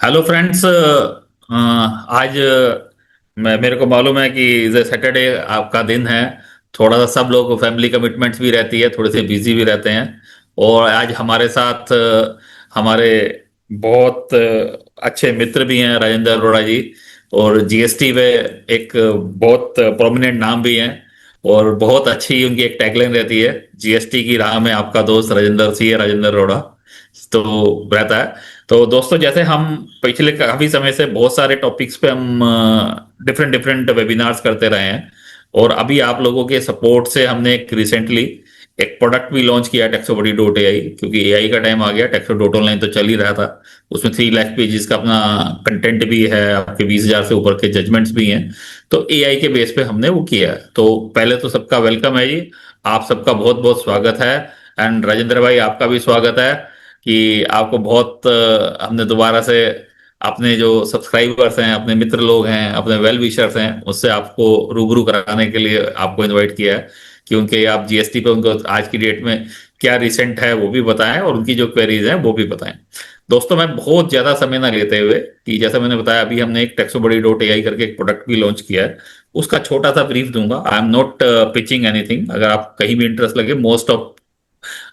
Hello friends. आज मेरे को मालूम है कि सैटरडे आपका दिन है। थोड़ा सा सब लोग फैमिली कमिटमेंट्स भी रहती है, थोड़े से बिजी भी रहते हैं। और आज हमारे साथ हमारे बहुत अच्छे मित्र भी हैं, राजेंद्र अरोड़ा जी। और जीएसटी में एक बहुत प्रोमिनेंट नाम भी हैं। और बहुत अच्छी उनकी एक टैगलाइन रहती है, जीएसटी की राह में आपका दोस्त राजेंद्र सी है, राजेंद्र अरोड़ा। तो रहता है। तो दोस्तों, जैसे हम पिछले काफी समय से बहुत सारे टॉपिक्स पे हम डिफरेंट डिफरेंट वेबिनार्स करते रहे हैं। और अभी आप लोगों के सपोर्ट से हमने एक रिसेंटली एक प्रोडक्ट भी लॉन्च किया, टेक्सोबडी.ai। क्योंकि एआई का टाइम आ गया, टेक्सो डॉट ऑनलाइन तो चल ही रहा था। उसमें 3 लाख पेजेस का अपना कंटेंट भी है, आपके 20,000 से ऊपर के जजमेंट्स भी हैं। तो एआई के बेस पे हमने वो किया है। तो पहले तो सबका वेलकम है जी। आप सबका बहुत बहुत स्वागत है। एंड राजेंद्र भाई, आपका भी स्वागत है कि आपको बहुत हमने दोबारा से अपने जो सब्सक्राइबर्स हैं, अपने मित्र लोग हैं, अपने वेल विशर्स हैं, उससे आपको रूबरू कराने के लिए आपको इनवाइट किया है कि उनके आप जीएसटी पे उनको आज की डेट में क्या रिसेंट है वो भी बताएं, और उनकी जो क्वेरीज हैं वो भी बताएं। दोस्तों, मैं बहुत ज्यादा समय ना लेते हुए, कि जैसा मैंने बताया, अभी हमने एक टेक्सोबडी.ai करके एक प्रोडक्ट भी लॉन्च किया है। उसका छोटा सा ब्रीफ दूंगा। I am not pitching anything. अगर आप कहीं भी इंटरेस्ट लगे, मोस्ट ऑफ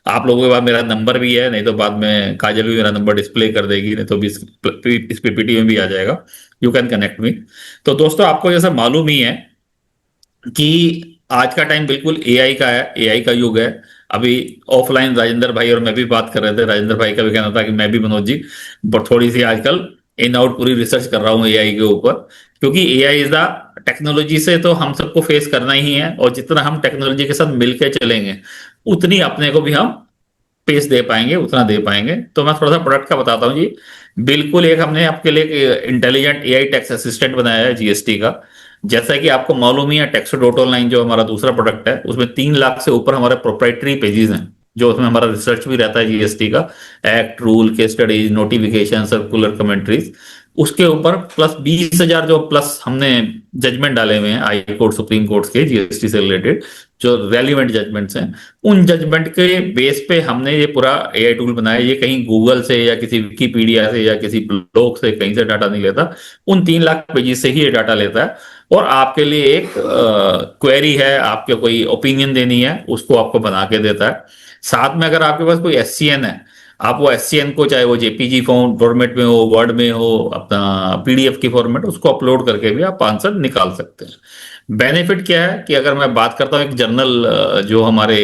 आप लोगों के पास मेरा नंबर भी है, नहीं तो बाद में काजल भी मेरा नंबर डिस्प्ले कर देगी, नहीं तो भी इस पीपीटी में भी आ जाएगा। You can connect me. तो दोस्तों, आपको जैसा मालूम ही है कि आज का टाइम बिल्कुल एआई का है, एआई का युग है। अभी ऑफलाइन राजेंद्र भाई और मैं भी बात कर रहे थे, राजेंद्र भाई का भी कहना था कि मैं भी, मनोज जी, पर थोड़ी सी आजकल इन आउट पूरी रिसर्च कर रहा हूँ एआई के ऊपर। क्योंकि एआई इज द टेक्नोलॉजी से तो हम सबको फेस करना ही है, और जितना हम टेक्नोलॉजी के साथ मिलकर चलेंगे उतनी अपने को भी हम पेस दे पाएंगे, उतना दे पाएंगे। तो मैं थोड़ा सा प्रोडक्ट का बताता हूँ जी। बिल्कुल, एक हमने आपके लिए इंटेलिजेंट एआई टैक्स असिस्टेंट बनाया है जीएसटी का। जैसा कि आपको मालूम ही है, टेक्सो डॉट ऑनलाइन जो हमारा दूसरा प्रोडक्ट है, उसमें 3 लाख से ऊपर हमारे प्रोप्राइटरी पेजेस हैं, जो उसमें हमारा रिसर्च भी रहता है जीएसटी का। Act, rule, case studies, notification, circular commentaries. उसके ऊपर प्लस 20,000 जो प्लस हमने जजमेंट डाले हुए हैं हाई कोर्ट, सुप्रीम कोर्ट के जीएसटी से रिलेटेड, जो रेलिवेंट जजमेंट्स हैं। उन जजमेंट के बेस पे हमने ये पूरा एआई टूल बनाया। ये कहीं गूगल से या किसी विकीपीडिया से या किसी ब्लॉग से कहीं से डाटा नहीं लेता। उन 3 लाख पेजेस से ही ये डाटा लेता है। और आपके लिए एक क्वेरी है, आपके कोई ओपिनियन देनी है, उसको आपको बना के देता है। साथ में अगर आपके पास कोई एससीएन है, आप वो एससीएन को, चाहे वो जेपीजी फॉर्मेट में हो, वर्ड में हो, अपना पीडीएफ की फॉर्मेट, उसको अपलोड करके भी आप आंसर निकाल सकते हैं। बेनिफिट क्या है कि अगर मैं बात करता हूँ एक जनरल जो हमारे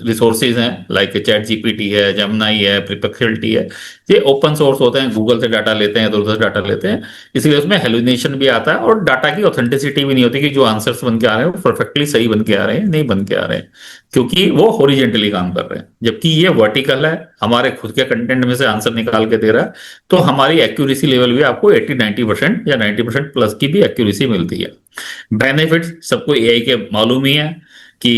रिसोर्सेज हैं, लाइक चैट जीपीटी है, जेमिनाई है, परप्लेक्सिटी है, ये ओपन सोर्स होते हैं, गूगल से डाटा लेते हैं, इधर उधर से डाटा लेते हैं। इसलिए उसमें हेलुसिनेशन भी आता है, और डाटा की ऑथेंटिसिटी भी नहीं होती कि जो आंसर्स बन के आ रहे हैं वो परफेक्टली सही बन के आ रहे हैं, नहीं बन के आ रहे हैं। क्योंकि वो हॉरिजेंटली काम कर रहे हैं, जबकि ये वर्टिकल है, हमारे खुद के कंटेंट में से आंसर निकाल के दे रहा है। तो हमारी एक्यूरेसी लेवल भी आपको 80-90% या 90% प्लस की भी एक्यूरेसी मिलती है। बेनिफिट सबको एआई के मालूम ही है कि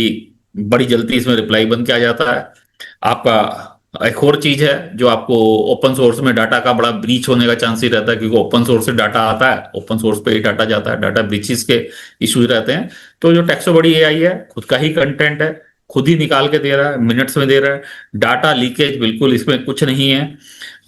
बड़ी जल्दी इसमें रिप्लाई बन के आ जाता है आपका। एक और चीज है जो आपको, ओपन सोर्स में डाटा का बड़ा ब्रीच होने का चांस ही रहता है, क्योंकि ओपन सोर्स से डाटा आता है, ओपन सोर्स पे ही डाटा जाता है, डाटा ब्रीचेस के इश्यूज रहते हैं। तो जो टेक्सो बड़ी एआई है, खुद का ही कंटेंट है, खुद ही निकाल के दे रहा है, मिनट्स में दे रहा है। डाटा लीकेज बिल्कुल इसमें कुछ नहीं है।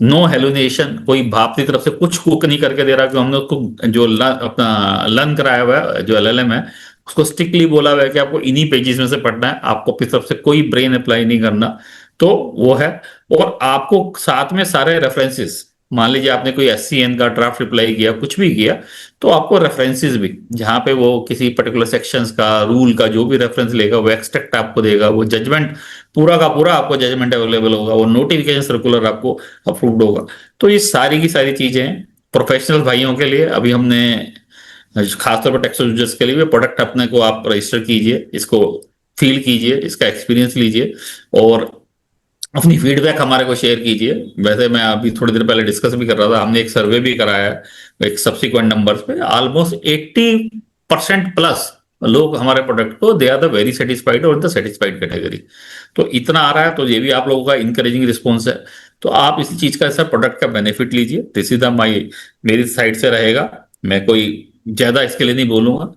नो हेलुनेशन, कोई भाप की तरफ से कुछ कुक नहीं करके दे रहा, कि हमने उसको जो अपना लर्न कराया हुआ है, जो एलएलएम है, उसको स्ट्रिक्टली बोला हुआ है कि आपको इन्हीं पेजेस में से पढ़ना है, आपको अपनी तरफ से कोई ब्रेन अप्लाई नहीं करना। तो वो है। और आपको साथ में सारे रेफरेंसेस, मान लीजिए आपने कोई एससीएन का ड्राफ्ट रिप्लाई किया, कुछ भी किया, तो आपको रेफरेंसेस भी, जहां पे वो किसी पर्टिकुलर सेक्शंस का, रूल का जो भी रेफरेंस लेगा, वो एक्सट्रैक्ट आपको देगा, वो जजमेंट पूरा का पूरा आपको जजमेंट अवेलेबल होगा, वो नोटिफिकेशन सर्कुलर आपको अप्रूव्ड होगा। तो ये सारी की सारी चीजें हैं प्रोफेशनल भाइयों के लिए। अभी हमने खासतौर पर टेक्सो यूजर्स के लिए भी प्रोडक्ट अपने को आप रजिस्टर कीजिए, इसको फील कीजिए, इसका एक्सपीरियंस लीजिए, और अपनी फीडबैक हमारे को शेयर कीजिए। वैसे मैं अभी थोड़ी देर पहले डिस्कस भी कर रहा था, हमने एक सर्वे भी कराया है एक सब्सिक्वेंट नंबर्स पे। ऑलमोस्ट 80% प्लस लोग हमारे प्रोडक्ट को, they are the very satisfied और द सेटिस्फाइड कैटेगरी। तो इतना आ रहा है, तो ये भी आप लोगों का इंकरेजिंग रिस्पॉन्स है। तो आप इसी चीज का, सर, प्रोडक्ट का बेनिफिट लीजिए। दिस इज द माई, मेरी साइड से रहेगा। मैं कोई ज्यादा इसके लिए नहीं बोलूंगा।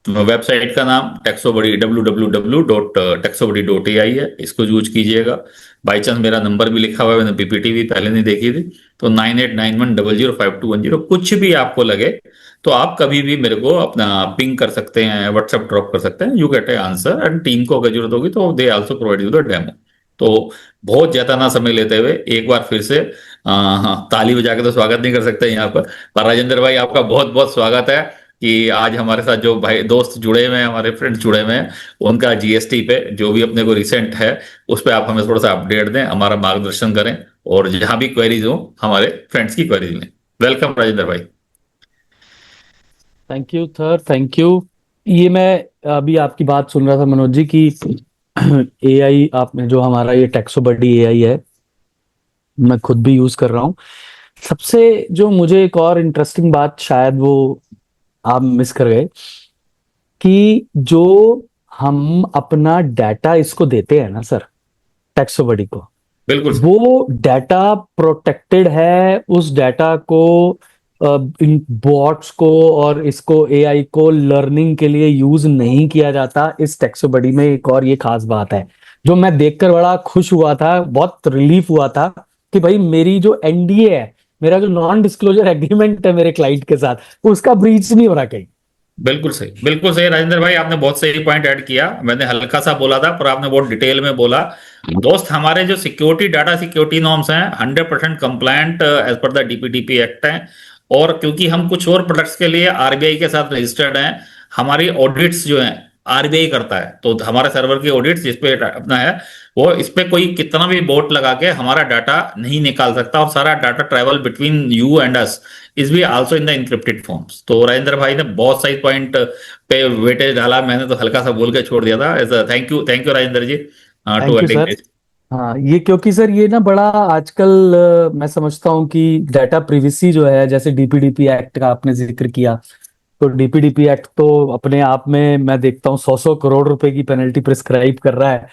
वेबसाइट का नाम टेक्सोबडी www.texobody.ai है, इसको यूज कीजिएगा। बाई चांस मेरा नंबर भी लिखा हुआ है, मैंने पीपीटी भी पहले नहीं देखी थी, तो 9891005210, कुछ भी आपको लगे तो आप कभी भी मेरे को अपना पिंग कर सकते हैं, व्हाट्सएप ड्रॉप कर सकते हैं, you get A answer, and team को अगर जरूरत होगी तो they also provide you the demo. तो बहुत ज्यादा ना समय लेते हुए एक बार फिर से हाँ, ताली बजा के तो स्वागत नहीं कर सकते यहाँ पर राजेंद्र भाई आपका बहुत बहुत स्वागत है कि आज हमारे साथ जो भाई दोस्त जुड़े हुए हैं, हमारे फ्रेंड्स जुड़े हुए हैं, उनका जीएसटी पे जो भी अपने को रिसेंट है उस पर आप हमें थोड़ा सा अपडेट दें, हमारा मार्गदर्शन करें, और जहां भी क्वेरीज हो हमारे फ्रेंड्स की क्वेरीज लें। वेलकम राजेंद्र भाई। Thank you sir, thank you. ये मैं अभी आपकी बात सुन रहा था मनोज जी की एआई आपने जो हमारा ये टेक्सोबडी एआई है, मैं खुद भी यूज कर रहा हूँ। सबसे जो मुझे एक और इंटरेस्टिंग बात शायद वो आप मिस कर गए कि जो हम अपना डाटा इसको देते हैं ना सर, टेक्सोबडी को, बिल्कुल सही। वो डाटा प्रोटेक्टेड है। उस डाटा को इन बॉट्स को और इसको एआई को लर्निंग के लिए यूज नहीं किया जाता इस टेक्सोबडी में। एक और ये खास बात है जो मैं देखकर बड़ा खुश हुआ था, बहुत रिलीफ हुआ था कि भाई मेरी जो एनडीए है, मेरा जो नॉन डिस्क्लोजर एग्रीमेंट है मेरे क्लाइंट के साथ, उसका ब्रीच नहीं हो रहा कहीं। बिल्कुल सही, बिल्कुल सही राजेंद्र भाई, आपने बहुत सही पॉइंट ऐड किया। मैंने हल्का सा बोला था पर आपने बहुत डिटेल में बोला। दोस्त, हमारे जो सिक्योरिटी डाटा सिक्योरिटी नॉर्म्स हैं 100% compliant as per the DPDP act हैं। और क्योंकि हम कुछ और प्रोडक्ट्स के लिए आरबीआई के साथ रजिस्टर्ड हैं, हमारी ऑडिट्स जो हैं आरबीआई करता है, तो हमारे सर्वर की ऑडिट्स जिस पे अपना है, वो इस पे कोई कितना भी बोट लगा के हमारा डाटा नहीं निकाल सकता, और सारा data travel between you and us is भी also in the encrypted forms. तो राजेंद्र भाई ने बहुत सही पॉइंट पे वेटेज डाला, मैंने तो हल्का सा बोल के छोड़ दिया था। Thank you Rajendra ji to thank you adding sir. This. हाँ, ये क्योंकि सर ये ना बड़ा आजकल मैं समझता हूँ कि डाटा प्रिवेसी जो है, जैसे डीपीडीपी एक्ट का आपने जिक्र किया, तो डीपीडीपी एक्ट तो अपने आप में मैं देखता हूँ 100 करोड़ रुपए की पेनल्टी प्रिस्क्राइब कर रहा है।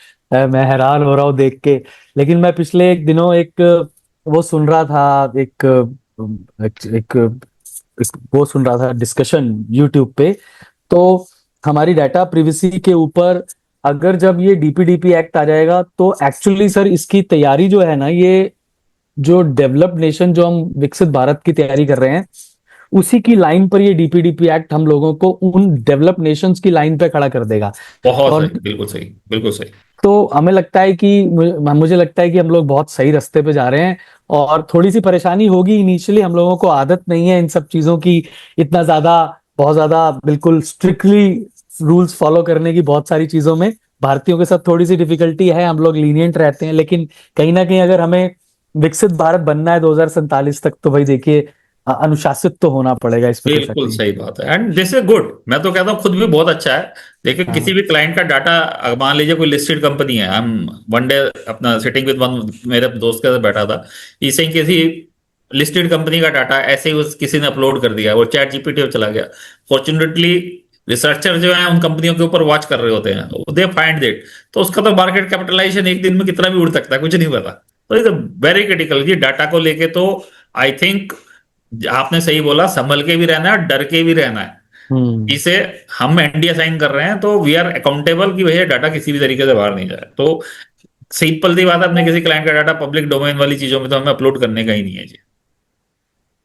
मैं हैरान हो रहा हूँ देख के। लेकिन मैं पिछले एक दिनों एक वो सुन रहा था, एक वो सुन रहा था डिस्कशन यूट्यूब पे। तो हमारी डाटा प्रिवेसी के ऊपर अगर जब ये डीपीडीपी एक्ट आ जाएगा तो एक्चुअली सर इसकी तैयारी जो है ना, ये जो डेवलप्ड नेशन, जो हम विकसित भारत की तैयारी कर रहे हैं, उसी की लाइन पर ये डीपीडीपी एक्ट हम लोगों को उन डेवलप्ड नेशंस की लाइन पे खड़ा कर देगा। बहुत और सही, बिल्कुल सही, बिल्कुल सही। तो हमें लगता है कि मुझे लगता है कि हम लोग बहुत सही रास्ते पे जा रहे हैं। और थोड़ी सी परेशानी होगी इनिशियली, हम लोगों को आदत नहीं है इन सब चीजों की, इतना ज्यादा, बहुत ज्यादा बिल्कुल स्ट्रिक्टली रूल्स फॉलो करने की। बहुत सारी चीजों में भारतीयों के साथ थोड़ी सी डिफिकल्टी है, हम लोग लीनियंट रहते हैं। लेकिन कहीं ना कहीं अगर हमें विकसित भारत बनना है 2047 तक, तो भाई देखिए अनुशासित तो होना पड़ेगा, इस पे कोई शक बिल्कुल नहीं। सही बात है, एंड दिस इज गुड। मैं तो कहता हूँ खुद भी बहुत अच्छा है। देखिए, किसी हाँ। भी क्लाइंट का डाटा, मान लीजिए कोई लिस्टेड कंपनी है, हम वन डे अपना सिटिंग विद वन, मेरे दोस्त के साथ बैठा था, इसे किसी लिस्टेड कंपनी का डाटा ऐसे ही किसी ने अपलोड कर दिया, वो चैट जीपीटी पे चला गया। फॉर्चुनेटली रिसर्चर जो है उन कंपनियों के ऊपर वॉच कर रहे होते हैं, दे फाइंड इट, तो उसका तो मार्केट कैपिटलाइजेशन एक दिन में कितना भी उड़ सकता है, कुछ नहीं पता। तो इज वेरी क्रिटिकल ये डाटा को लेके। तो आई थिंक आपने सही बोला, संभल के भी रहना है और डर के भी रहना है। हम्म। इसे हम एनडीए साइन कर रहे हैं तो वी आर अकाउंटेबल कि भैया डाटा किसी भी तरीके से बाहर नहीं जाए। तो सिंपल सी बात है, अपने किसी क्लाइंट का डाटा पब्लिक डोमेन वाली चीजों में तो हमें अपलोड करने का ही नहीं है जी।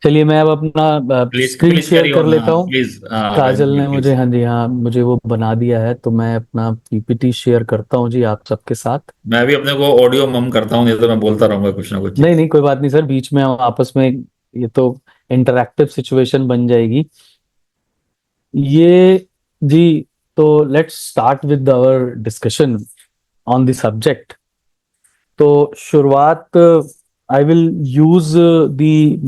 चलिए मैं अब अपना please screen please share carry कर ऑन, लेता हूँ। प्लीज काजल राजेंद्र भाई ने मुझे, प्लीज। हाँ जी, हाँ, मुझे वो बना दिया है, तो मैं अपना पीपीटी शेयर करता हूँ जी आप सबके साथ। मैं भी अपने को ऑडियो मम करता हूँ, नहीं तो मैं बोलता रहूंगा कुछ ना कुछ जी। नहीं नहीं, कोई बात नहीं सर, बीच में हम आपस में, ये तो इंटरैक्टिव सिचुएशन बन जाएगी ये जी। तो let's start with our discussion on the subject. तो शुरुआत, I will use the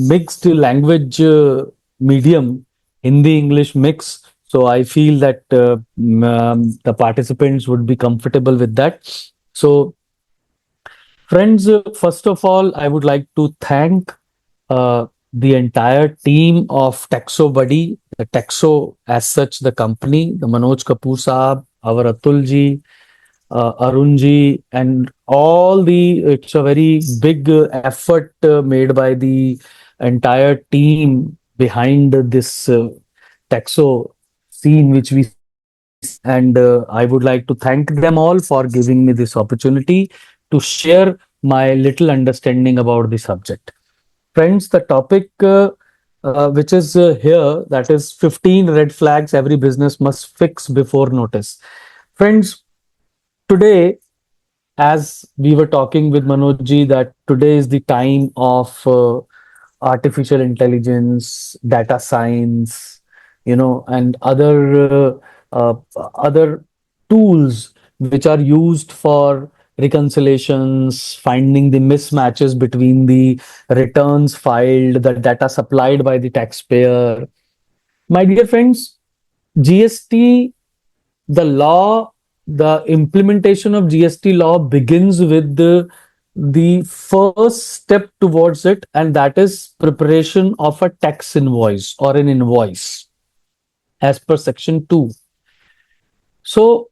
mixed language medium, Hindi English mix, so I feel that the participants would be comfortable with that. So friends, first of all I would like to thank the entire team of Texo Buddy, the Texo as such, the company, the Manoj Kapoor Saab, our Atul ji, Arun ji, and all the, it's a very big effort made by the entire team behind this Texo scene which we and I would like to thank them all for giving me this opportunity to share my little understanding about the subject. Friends, the topic which is here, that is 15 red flags every business must fix before notice. Friends, today, as we were talking with Manoj ji, that today is the time of artificial intelligence, data science, and other tools which are used for reconciliations, finding the mismatches between the returns filed, the data supplied by the taxpayer. My dear friends, GST, the law, the implementation of GST law begins with the first step towards it, and that is preparation of a tax invoice or an invoice as per section 2. So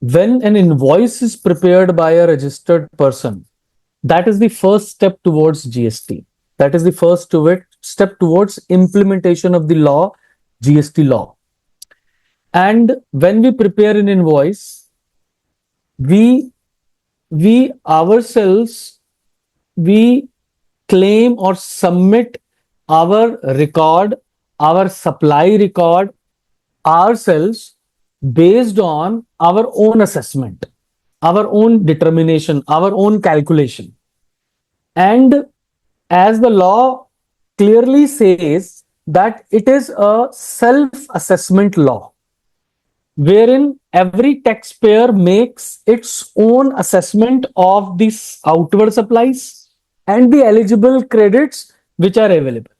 when an invoice is prepared by a registered person, that is the first step towards GST. That is the first step towards implementation of the law, GST law. And when we prepare an invoice, we ourselves, we claim or submit our record, our supply record ourselves based on our own assessment, our own determination, our own calculation. And as the law clearly says that it is a self-assessment law, wherein every taxpayer makes its own assessment of these outward supplies and the eligible credits which are available.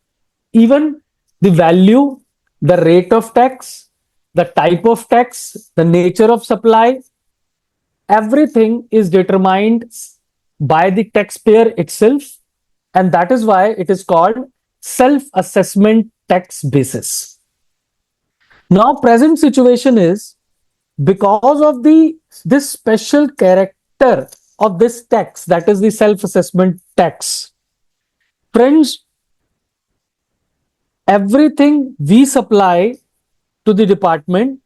Even the value, the rate of tax, the type of tax, the nature of supply, everything is determined by the taxpayer itself, and that is why it is called self-assessment tax basis. Now, present situation is, because of this special character of this tax, that is the self-assessment tax. Friends, everything we supply to the department,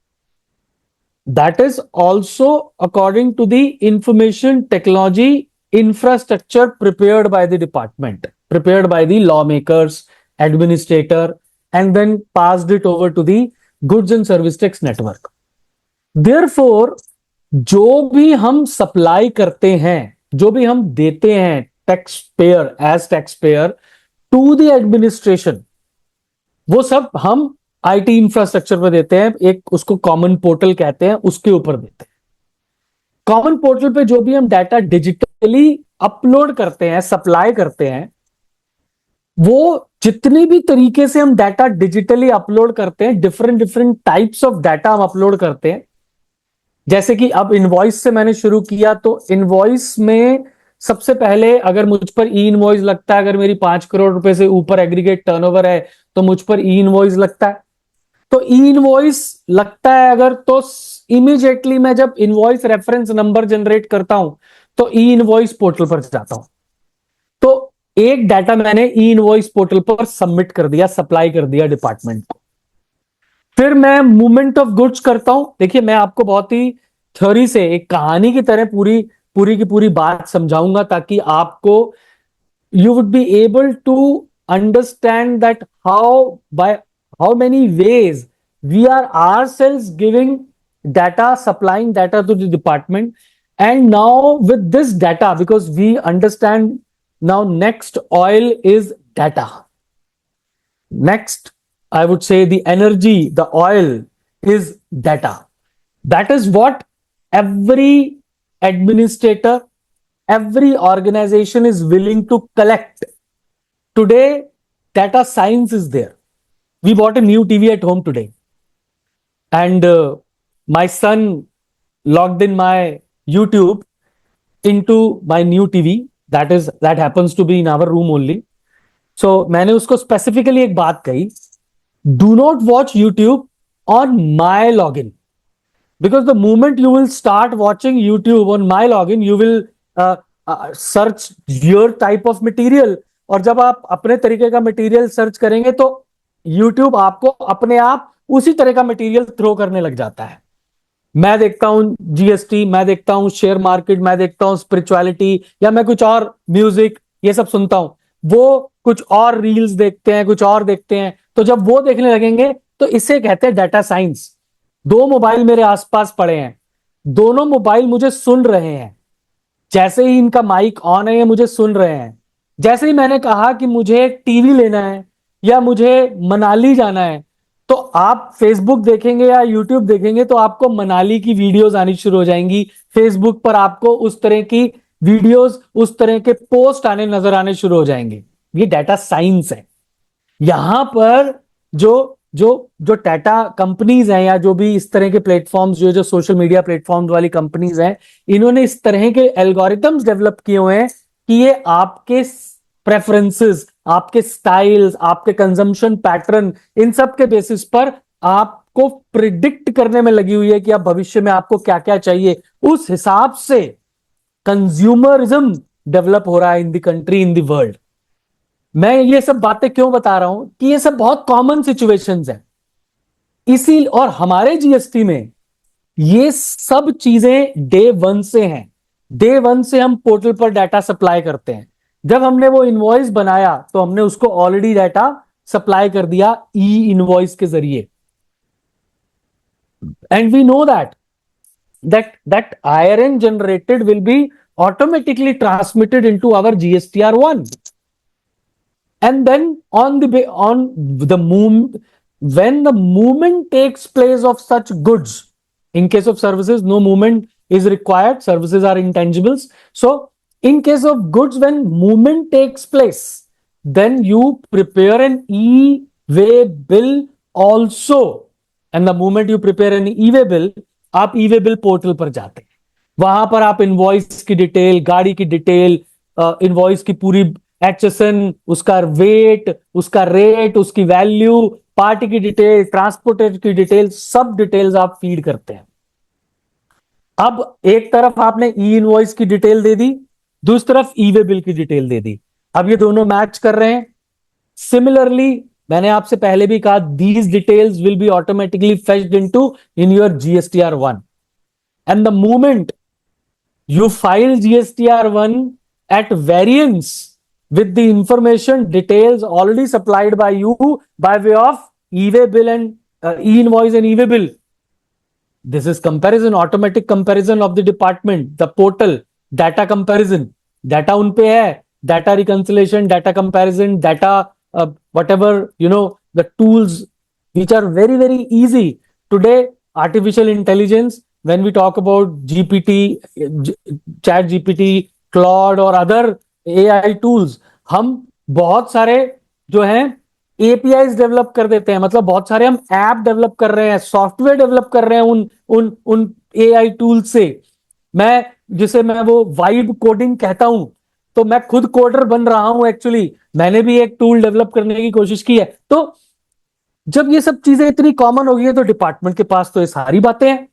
that is also according to the information technology infrastructure prepared by the department, prepared by the lawmakers, administrator, and then passed it over to the goods and service tax network. Therefore, जो भी हम supply करते हैं, जो भी हम देते हैं taxpayer, as taxpayer to the administration, वो सब हम आईटी इंफ्रास्ट्रक्चर पर देते हैं, एक उसको कॉमन पोर्टल कहते हैं, उसके ऊपर देते हैं. कॉमन पोर्टल पे जो भी हम डाटा डिजिटली अपलोड करते हैं, सप्लाई करते हैं, वो जितनी भी तरीके से हम डाटा डिजिटली अपलोड करते हैं, different different types of data हम अपलोड करते हैं. जैसे कि अब इनवॉइस से मैंने शुरू किया, तो इनवॉइस में सबसे पहले अगर मुझ पर ई इनवॉइस लगता है, अगर मेरी 5 करोड़ रुपए से ऊपर एग्रीगेट टर्नओवर है तो मुझ पर ई इनवॉइस लगता है. तो ई इनवॉइस लगता है अगर, तो इमीडिएटली मैं जब इनवॉइस रेफरेंस नंबर जनरेट करता हूं तो ई इनवॉइस पोर्टल पर जाता हूं. तो एक डाटा मैंने ई इनवॉइस पोर्टल पर सबमिट कर दिया, सप्लाई कर दिया डिपार्टमेंट को. फिर मैं मूवमेंट ऑफ गुड्स करता हूं. देखिए, मैं आपको बहुत ही थ्योरी से, एक कहानी की तरह पूरी की पूरी बात समझाऊंगा, ताकि आपको you would be able to understand that how many ways we are ourselves giving data, supplying data to the department. And now with this data, because we understand now, next oil is data. Next, I would say the energy, the oil is data. That is what every administrator, every organization is willing to collect. Today, data science is there. We bought a new TV at home today. And my son logged in my YouTube into my new TV. That happens to be in our room only. So मैंने उसको specifically एक बात कही, do not watch YouTube on my login. Because the moment you will start watching YouTube on my login, you will search your type of material. और जब आप अपने तरीके का मटेरियल सर्च करेंगे तो YouTube आपको अपने आप उसी तरह का मटेरियल थ्रो करने लग जाता है। मैं देखता हूं जीएसटी, मैं देखता हूं शेयर मार्केट, मैं देखता हूं स्पिरिचुअलिटी, या मैं कुछ और म्यूजिक ये सब सुनता हूं, वो कुछ और रील्स देखते हैं, कुछ और देखते हैं। तो जब वो देखने लगेंगे तो इसे कहते हैं डाटा साइंस। दो मोबाइल मेरे आसपास पड़े हैं, दोनों मोबाइल मुझे सुन रहे हैं, जैसे ही इनका माइक ऑन है ये मुझे सुन रहे हैं। जैसे ही मैंने कहा कि मुझे टीवी लेना है या मुझे मनाली जाना है, तो आप फेसबुक देखेंगे या यूट्यूब देखेंगे तो आपको मनाली की वीडियोस आनी शुरू हो जाएंगी। फेसबुक पर आपको उस तरह की वीडियोस, उस तरह के पोस्ट आने नजर आने शुरू हो जाएंगे। ये डाटा साइंस है। यहां पर जो जो जो टाटा कंपनीज हैं या जो भी इस तरह के प्लेटफॉर्म्स, जो जो सोशल मीडिया प्लेटफॉर्म्स वाली कंपनीज हैं, इन्होंने इस तरह के एल्गोरिथम्स डेवलप किए हुए हैं कि ये आपके प्रेफरेंसेस, आपके स्टाइल्स, आपके कंजम्पशन पैटर्न, इन सब के बेसिस पर आपको प्रिडिक्ट करने में लगी हुई है कि अब भविष्य में आपको क्या क्या चाहिए। उस हिसाब से कंज्यूमरिज्म डेवलप हो रहा है in the country, in the world. मैं ये सब बातें क्यों बता रहा हूं कि ये सब बहुत कॉमन सिचुएशंस हैं। इसी और हमारे जीएसटी में ये सब चीजें डे वन से हैं। डे वन से हम पोर्टल पर डाटा सप्लाई करते हैं। जब हमने वो इनवॉइस बनाया तो हमने उसको ऑलरेडी डाटा सप्लाई कर दिया ई इनवॉइस के जरिए। And we know that IRN generated will be automatically transmitted into our GSTR1. And then on the when the movement takes place of such goods, in case of services no movement is required, services are intangibles. So in case of goods, when movement takes place, then you prepare an e-way bill also. And the moment you prepare an e-way bill, आप e-way bill portal पर जाते हैं, वहां पर आप invoice की detail, गाड़ी की डिटेल, इनवॉइस की पूरी HSN, उसका वेट, उसका रेट, उसकी वैल्यू, पार्टी की डिटेल, ट्रांसपोर्टर की डिटेल, सब डिटेल्स आप फीड करते हैं। अब एक तरफ आपने ई इनवॉइस की डिटेल दे दी, दूसरी तरफ ई-वे बिल की डिटेल दे दी। अब ये दोनों मैच कर रहे हैं। सिमिलरली मैंने आपसे पहले भी कहा, these details will be automatically fetched into in your GSTR1. And the moment you file GSTR1 at variance with the information details already supplied by you by way of e-way bill and e-invoice and e-way bill, this is comparison, automatic comparison of the department, the portal, data comparison. Data उन पे है, data reconciliation, data comparison, data whatever, the tools which are very, very easy. Today, artificial intelligence, when we talk about GPT, Chat GPT, Claude और other AI tools, हम बहुत सारे जो हैं APIs develop कर देते हैं। मतलब बहुत सारे हम ऐप डेवलप कर रहे हैं, सॉफ्टवेयर डेवलप कर रहे हैं उन AI टूल से। जिसे मैं वो वाइब कोडिंग कहता हूं, तो मैं खुद कोडर बन रहा हूं। एक्चुअली मैंने भी एक टूल डेवलप करने की कोशिश की है। तो जब ये सब चीजें इतनी कॉमन हो गई है तो डिपार्टमेंट के पास तो ये सारी बातें हैं।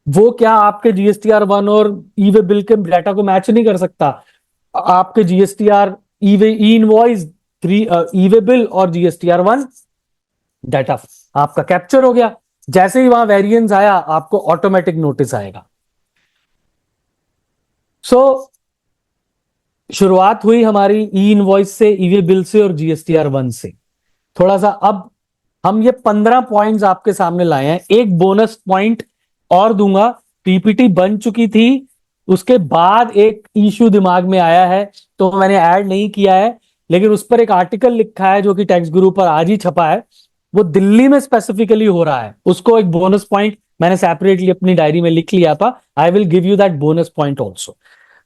वो क्या आपके GSTR1 और ई-वे बिल के डाटा को मैच नहीं कर सकता? आपके GSTR, ई इनवॉइस, ई-वे बिल और GSTR1 डाटा आपका कैप्चर हो गया। जैसे ही वहां वेरिएंस आया, आपको ऑटोमेटिक नोटिस आएगा। शुरुआत हुई हमारी ई इनवॉइस से, ई-वे बिल से और GSTR1 से। थोड़ा सा अब हम ये 15 पॉइंट्स आपके सामने लाए हैं। एक बोनस पॉइंट और दूंगा। पीपीटी बन चुकी थी, उसके बाद एक इश्यू दिमाग में आया है तो मैंने ऐड नहीं किया है, लेकिन उस पर एक आर्टिकल लिखा है जो कि टेक्स्ट गुरु पर आज ही छपा है। वो दिल्ली में स्पेसिफिकली हो रहा है, उसको एक बोनस पॉइंट मैंने सेपरेटली अपनी डायरी में लिख लिया था। I will give you that bonus point also.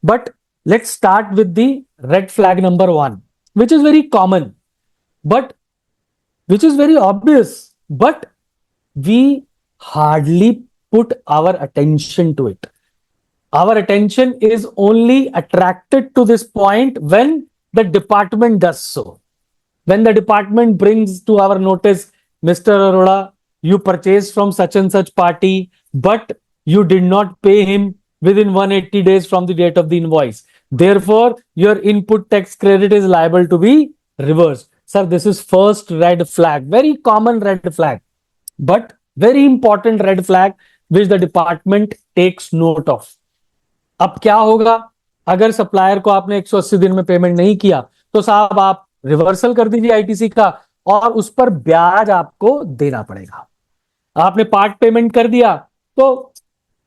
But let's start with the red flag number 1, which is very common, but which is very obvious, but we hardly put our attention to it. Our attention is only attracted to this point when the department does so. When the department brings to our notice, Mr. Arora, you purchased from such and such party, but you did not pay him within 180 days from the date of the invoice. Therefore, your input tax credit is liable to be reversed. Sir, this is first red flag, very common red flag. but very important red flag which the department takes note of. अब क्या होगा, अगर supplier को आपने 180 दिन में payment नहीं किया तो साहब आप रिवर्सल कर दीजिए आईटीसी का, और उस पर ब्याज आपको देना पड़ेगा। आपने पार्ट पेमेंट कर दिया तो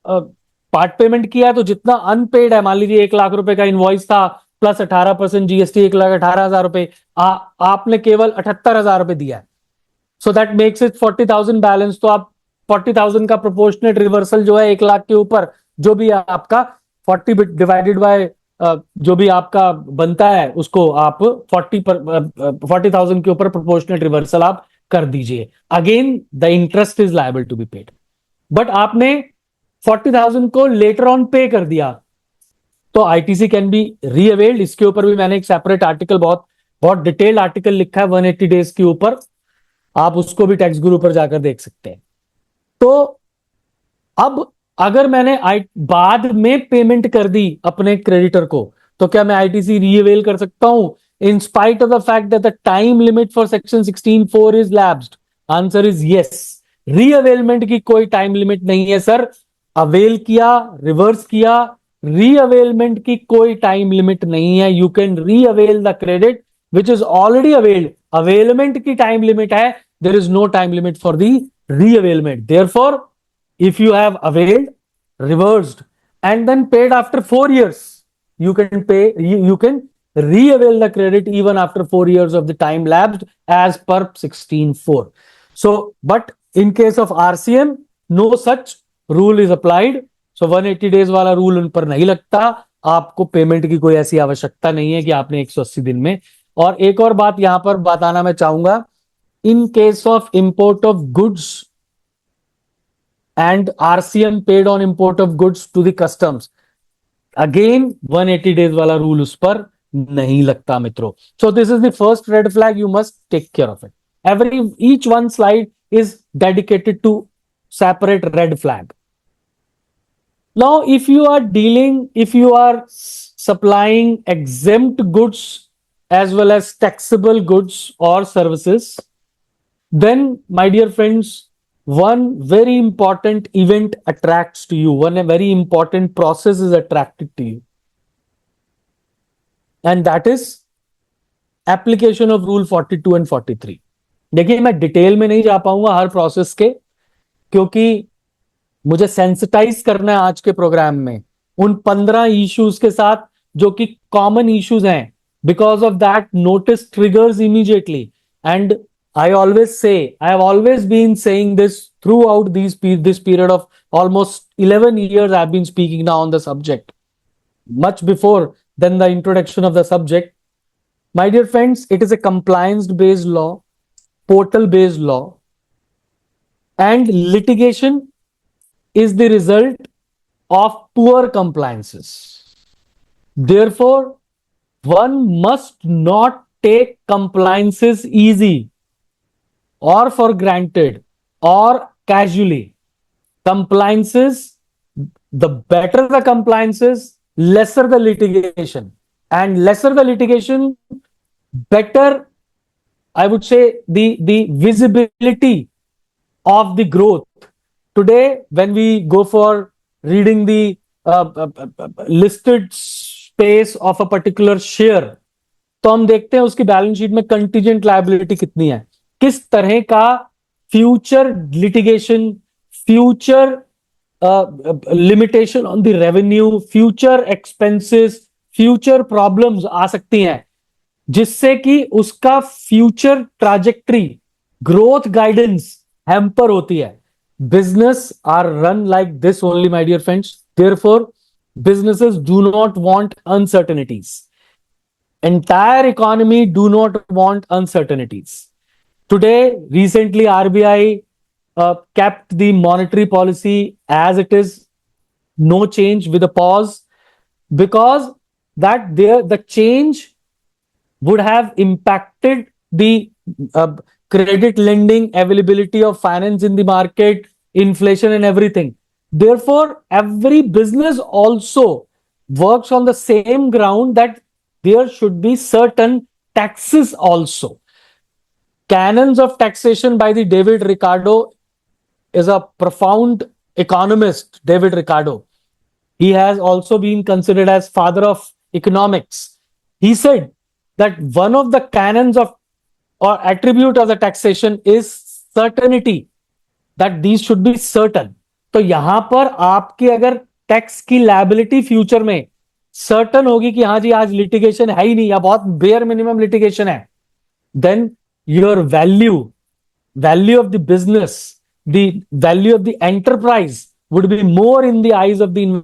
पार्ट पेमेंट किया तो जितना अनपेड है, मान लीजिए 1 लाख रुपए का इनवॉइस था प्लस 18% जीएसटी, 1,18,000 रुपए, आपने केवल 78,000 रुपए दिया है, so that makes it 40,000 balance. तो आप 40,000 का प्रोपोर्शनेट रिवर्सल जो है 1 लाख के ऊपर जो भी आपका 40 डिवाइडेड बाय जो भी आपका बनता है उसको आप 40,000 के ऊपर प्रोपोर्शनेट रिवर्सल आप कर दीजिए। Again the interest is liable to be paid, but आपने 40,000 को लेटर ऑन पे कर दिया तो आईटीसी कैन बी रीअवेल्ड। इसके ऊपर भी मैंने एक सेपरेट आर्टिकल, बहुत बहुत डिटेल्ड आर्टिकल लिखा है 180 डेज के ऊपर, आप उसको भी टैक्स गुरु पर जाकर देख सकते हैं। तो अब अगर मैंने बाद में पेमेंट कर दी अपने क्रेडिटर को, तो क्या मैं आईटीसी रीअवेल कर सकता हूं in spite of the fact that the time limit for section 16(4) is lapsed? Answer is yes. Reavailment की कोई टाइम लिमिट नहीं है सर। अवेल किया, रिवर्स किया, रीअवेलमेंट की कोई टाइम लिमिट नहीं है। You can reavail the credit which is already availed. Availment की टाइम लिमिट है, there is no time limit for the reavailment. Therefore if you have availed, reversed, and then paid after 4 years, you can pay, you can re-avail the credit even after 4 years of the time lapsed as per 16(4). So, but in case of RCM, no such rule is applied. So 180 days वाला rule उन पर नहीं लगता, आपको payment की कोई ऐसी आवश्यकता नहीं है कि आपने 180 दिन में। और एक और बात यहां पर बताना मैं चाहूंगा, इन case of import of goods and RCM paid on import of goods to the customs, again 180 days वाला रूल उस पर नहीं लगता मित्रों। So this is the first red flag, you must take care of it. Each one slide is dedicated to separate red flag. Now if you are supplying exempt goods as well as taxable goods or services, then my dear friends, one very important event attracts to you, one very important process is attracted to you, and that is application of rule 42 and 43. देखिए मैं detail में नहीं जा पाऊंगा हर process के, क्योंकि मुझे sensitize करना है आज के प्रोग्राम में उन 15 इश्यूज के साथ जो कि कॉमन इश्यूज हैं। Because of that notice triggers immediately, and I have always been saying this throughout this period of almost 11 years. I've been speaking now on the subject, much before than the introduction of the subject. My dear friends, it is a compliance-based law, portal-based law, and litigation is the result of poor compliances. Therefore, one must not take compliances easy or for granted or casually. Compliances, the better the compliances, lesser the litigation, and lesser the litigation, better, I would say, the visibility of the growth. Today when we go for reading the listed space of a particular share, तो हम देखते हैं उसकी balance sheet में contingent liability कितनी है, किस तरह का future litigation, future limitation on the revenue, future expenses, future problems आ सकती हैं, जिससे कि उसका future trajectory, growth guidance hamper होती है। Business are run like this only my dear friends, therefore businesses do not want uncertainties. Entire economy do not want uncertainties. Today, recently, RBI kept the monetary policy as it is, no change, with a pause, because that the change would have impacted the credit lending, availability of finance in the market, inflation and everything. Therefore, every business also works on the same ground that there should be certain taxes also. Canons of taxation by the David Ricardo is a profound economist, David Ricardo. He has also been considered as father of economics. He said that one of the canons of or attribute of the taxation is certainty, that these should be certain. तो यहां पर आपकी अगर tax की liability future में certain होगी कि हाँ जी आज लिटिगेशन है ही नहीं या बहुत बेयर मिनिमम लिटिगेशन है, then your value of the business, the value of the enterprise would be more in the eyes of the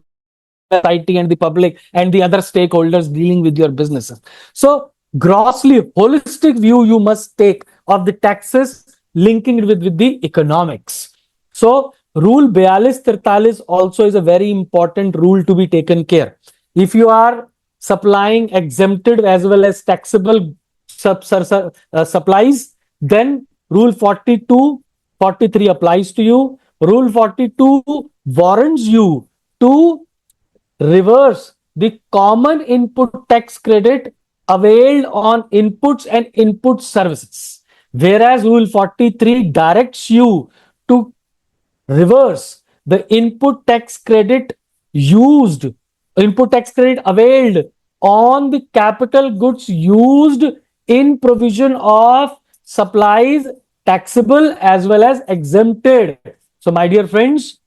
society and the public and the other stakeholders dealing with your businesses. So grossly holistic view you must take of the taxes, linking it with the economics. So rule 42-43 also is a very important rule to be taken care. If you are supplying exempted as well as taxable supplies, then rule 42, 43 applies to you. Rule 42 warrants you to reverse the common input tax credit availed on inputs and input services, whereas rule 43 directs you to reverse the input tax credit availed on the capital goods used in provision of supplies, taxable as well as exempted. So my dear friends,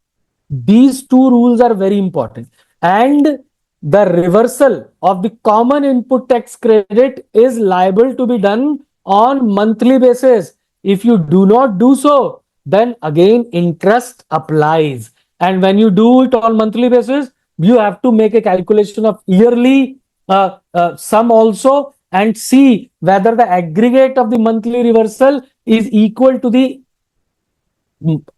these two rules are very important, and the reversal of the common input tax credit is liable to be done on monthly basis. If you do not do so, then again interest applies, and when you do it on monthly basis, you have to make a calculation of yearly sum also and see whether the aggregate of the monthly reversal is equal to the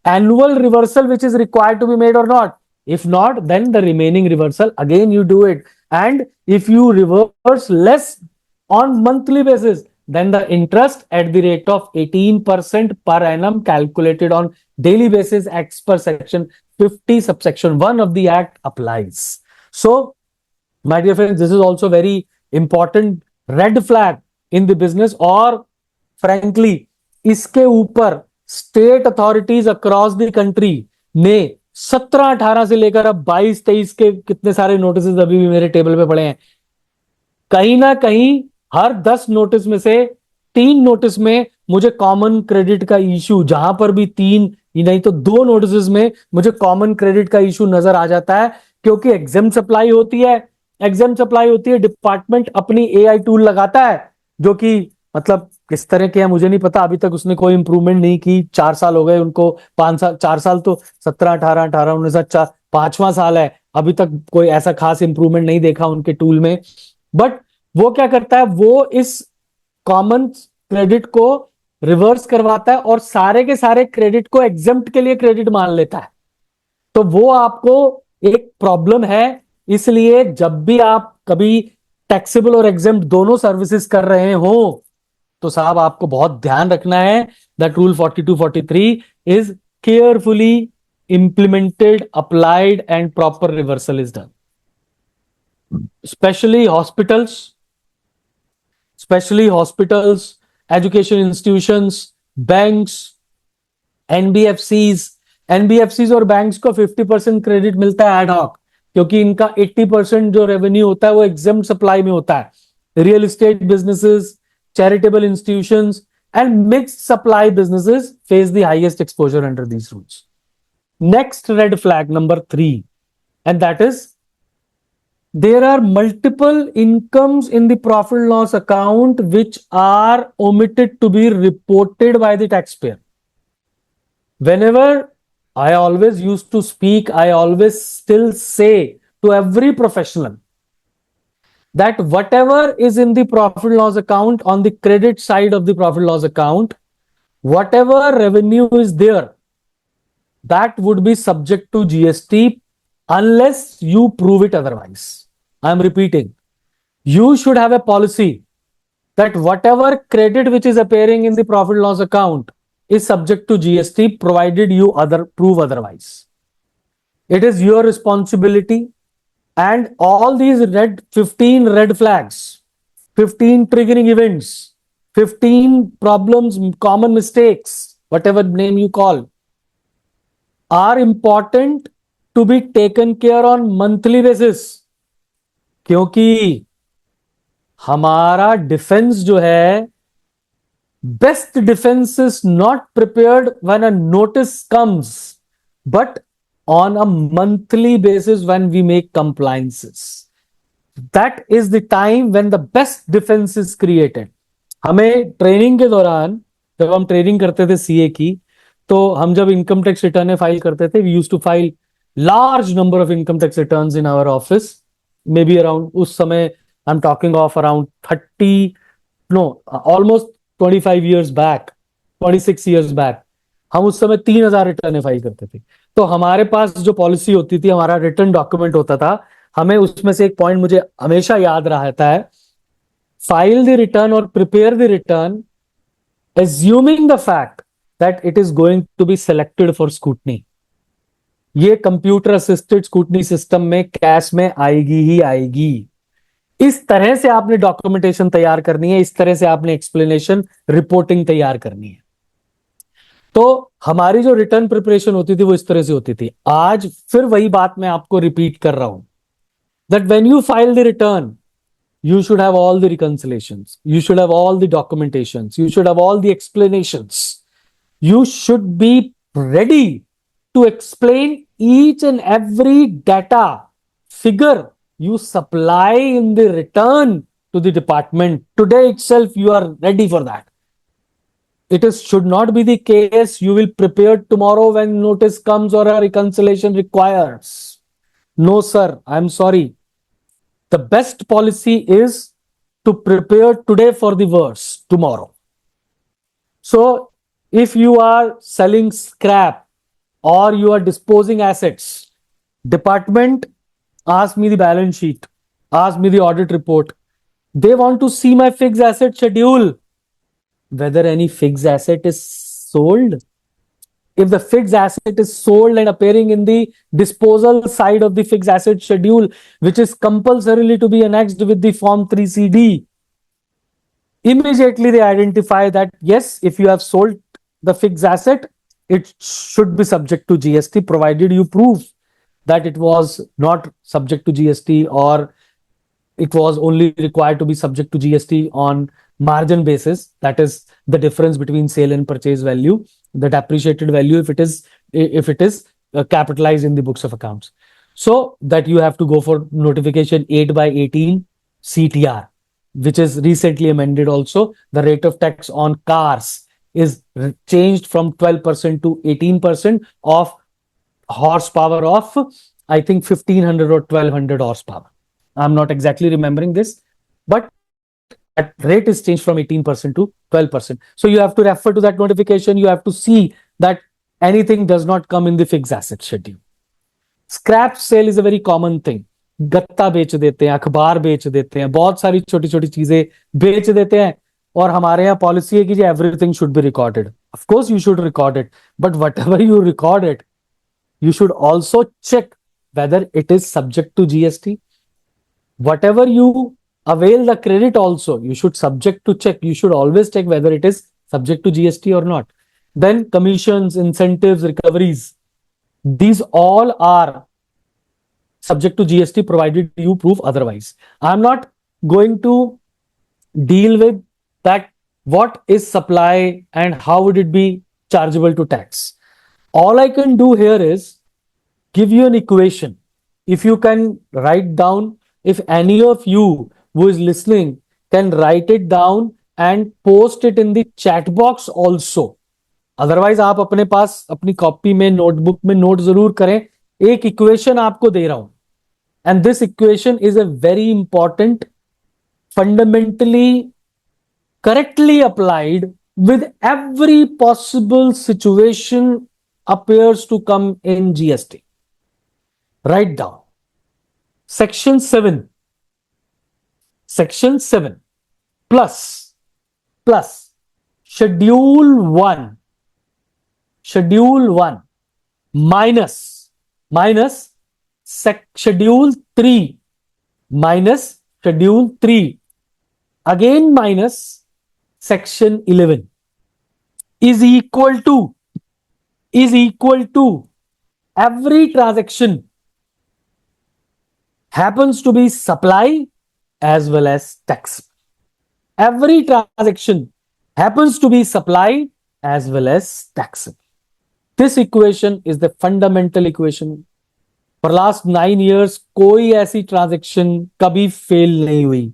annual reversal which is required to be made or not. If not, then the remaining reversal again you do it, and if you reverse less on monthly basis, then the interest at the rate of 18% per annum calculated on daily basis as per section 50 subsection 1 of the act applies. So my dear friends, this is also very important red flag in the business, और frankly इसके ऊपर state authorities across the country ने 17-18 से लेकर अब 22-23 के कितने सारे नोटिस अभी भी मेरे टेबल पे पड़े हैं. कहीं ना कहीं हर 10 नोटिस में से 3 नोटिस में मुझे कॉमन क्रेडिट का इशू, जहां पर भी 3 नहीं तो 2 नोटिस में मुझे कॉमन क्रेडिट का इशू नजर आ जाता है, क्योंकि एग्जाम सप्लाई होती है, डिपार्टमेंट अपनी एआई टूल लगाता है जो कि मतलब किस तरह के है मुझे नहीं पता, अभी तक उसने कोई इंप्रूवमेंट नहीं की. 4 साल हो गए उनको, 5 साल 4 साल तो 17, 18, 5वां साल है, अभी तक कोई ऐसा खास इंप्रूवमेंट नहीं देखा उनके टूल में. बट वो क्या करता है, वो इस कॉमन क्रेडिट को रिवर्स करवाता है और सारे के सारे क्रेडिट को एग्जम्प्ट के लिए क्रेडिट मान लेता है. तो वो आपको एक प्रॉब्लम है. इसलिए जब भी आप कभी टैक्सेबल और एग्जम्प्ट दोनों सर्विसेज कर रहे हो तो साहब आपको बहुत ध्यान रखना है that rule 42-43 is carefully implemented, applied, and proper reversal is done. Especially hospitals, education institutions, banks, NBFCs और बैंक्स को 50% क्रेडिट मिलता है एडहॉक, क्योंकि इनका 80% जो रेवेन्यू होता है वो एग्जाम सप्लाई में होता है. Real estate businesses, charitable institutions, and mixed supply businesses face the highest exposure under these rules. Next red flag number 3, and that is there are multiple incomes in the profit and loss account which are omitted to be reported by the taxpayer. Whenever I always used to speak, I always still say to every professional that whatever is in the profit and loss account on the credit side of the profit and loss account, whatever revenue is there, that would be subject to GST unless you prove it otherwise. I am repeating, you should have a policy that whatever credit which is appearing in the profit and loss account is subject to GST provided you prove otherwise. It is your responsibility. And all these 15 red flags, 15 triggering events, 15 problems, common mistakes, whatever name you call, are important to be taken care on monthly basis, क्योंकि हमारा defence जो है, best defense is not prepared when a notice comes, but on a monthly basis when we make compliances. That is the time when the best defense is created. हमें training के दौरान, जब हम training करते थे CA की, तो हम जब इनकम टैक्स रिटर्न फाइल करते थे, we use to file large number of income tax returns in our office, maybe around, उस समय I am talking of around 30, no, almost 25 years back, 26 years back, हम उस समय 3,000 return file करते थे। तो हमारे पास जो पॉलिसी होती थी, हमारा रिटर्न डॉक्यूमेंट होता था, हमें उसमें से एक पॉइंट मुझे हमेशा याद रहता है, फाइल द रिटर्न और prepare the return assuming the fact that it is going to be selected for scrutiny. ये कंप्यूटर असिस्टेड स्क्रूटनी सिस्टम में कैश में आएगी ही आएगी। इस तरह से आपने डॉक्यूमेंटेशन तैयार करनी है, इस तरह से आपने एक्सप्लेनेशन रिपोर्टिंग तैयार करनी है। तो हमारी जो रिटर्न प्रिपरेशन होती थी वो इस तरह से होती थी। आज फिर वही बात मैं आपको रिपीट कर रहा हूं, that when you file the return, you should have all the reconciliations, you should have all the documentations, you should have all the explanations, you should be ready to explain each and every data figure you supply in the return to the department. Today itself you are ready for that. It is should not be the case you will prepare tomorrow when notice comes or a reconciliation requires. No sir, I am sorry. The best policy is to prepare today for the worst tomorrow. So if you are selling scrap or you are disposing assets, department, ask me the balance sheet, ask me the audit report. They want to see my fixed asset schedule, whether any fixed asset is sold. If the fixed asset is sold and appearing in the disposal side of the fixed asset schedule, which is compulsorily to be annexed with the form 3CD, immediately they identify that yes, if you have sold the fixed asset, it should be subject to GST, provided you prove that it was not subject to GST or it was only required to be subject to GST on margin basis. That is the difference between sale and purchase value, the depreciated value if it is capitalized in the books of accounts. So that you have to go for notification 8/18 CTR, which is recently amended also. The rate of tax on cars is changed from 12% to 18% of horsepower of, I think, 1,500 or 1,200 horsepower. I'm not exactly remembering this, but that rate is changed from 18% to 12%. So you have to refer to that notification. You have to see that anything does not come in the fixed asset schedule. Scrap sale is a very common thing. गत्ता बेच देते हैं, अखबार बेच देते हैं, बहुत सारी छोटी छोटी चीजें बेच देते हैं, और हमारे यहाँ पॉलिसी है कि जी everything should be recorded. Of course you should record it, but whatever you record it, you should also check whether it is subject to GST. Whatever you avail the credit also, you should subject to check. You should always check whether it is subject to GST or not. Then commissions, incentives, recoveries, these all are subject to GST provided you prove otherwise. I'm not going to deal with that what is supply and how would it be chargeable to tax. All I can do here is give you an equation. If you can write down, if any of you who is listening can write it down and post it in the chat box also. Otherwise आप अपने पास अपनी copy में, notebook में note जरूर करें. एक equation आपको दे रहा हूं, and this equation is a very important, fundamentally correctly applied with every possible situation appears to come in GST. Write down. Section 7 plus Schedule 1 minus Schedule 3 minus Schedule 3 again minus Section 11 is equal to every transaction happens to be supply as well as tax. Every transaction happens to be supply as well as tax. This equation is the fundamental equation. For last 9 years कोई ऐसी transaction कभी fail नहीं हुई.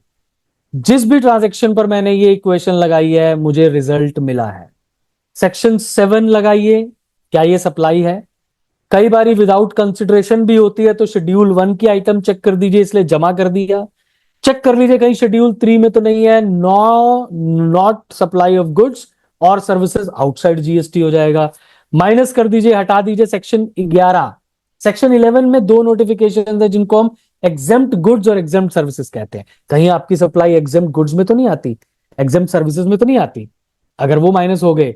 जिस भी transaction पर मैंने ये इक्वेशन लगाई है मुझे रिजल्ट मिला है. सेक्शन 7 लगाइए, क्या ये सप्लाई है? कई बारी विदाउट कंसिडरेशन भी होती है, तो शेड्यूल 1 की आइटम चेक कर दीजिए, इसलिए जमा कर दिया. चेक कर लीजिए कहीं शेड्यूल 3 में तो नहीं है. नॉट सप्लाई ऑफ गुड्स और सर्विसेज आउटसाइड जीएसटी हो जाएगा. माइनस कर दीजिए, हटा दीजिए सेक्शन 11. सेक्शन 11 में दो नोटिफिकेशन है जिनको हम एग्जेम्प्ट गुड्स और एग्जेम्प्ट सर्विसेज कहते हैं. कहीं आपकी सप्लाई एग्जेम्प्ट गुड्स में तो नहीं आती, एग्जेम्प्ट सर्विसेज में तो नहीं आती. अगर वो माइनस हो गए,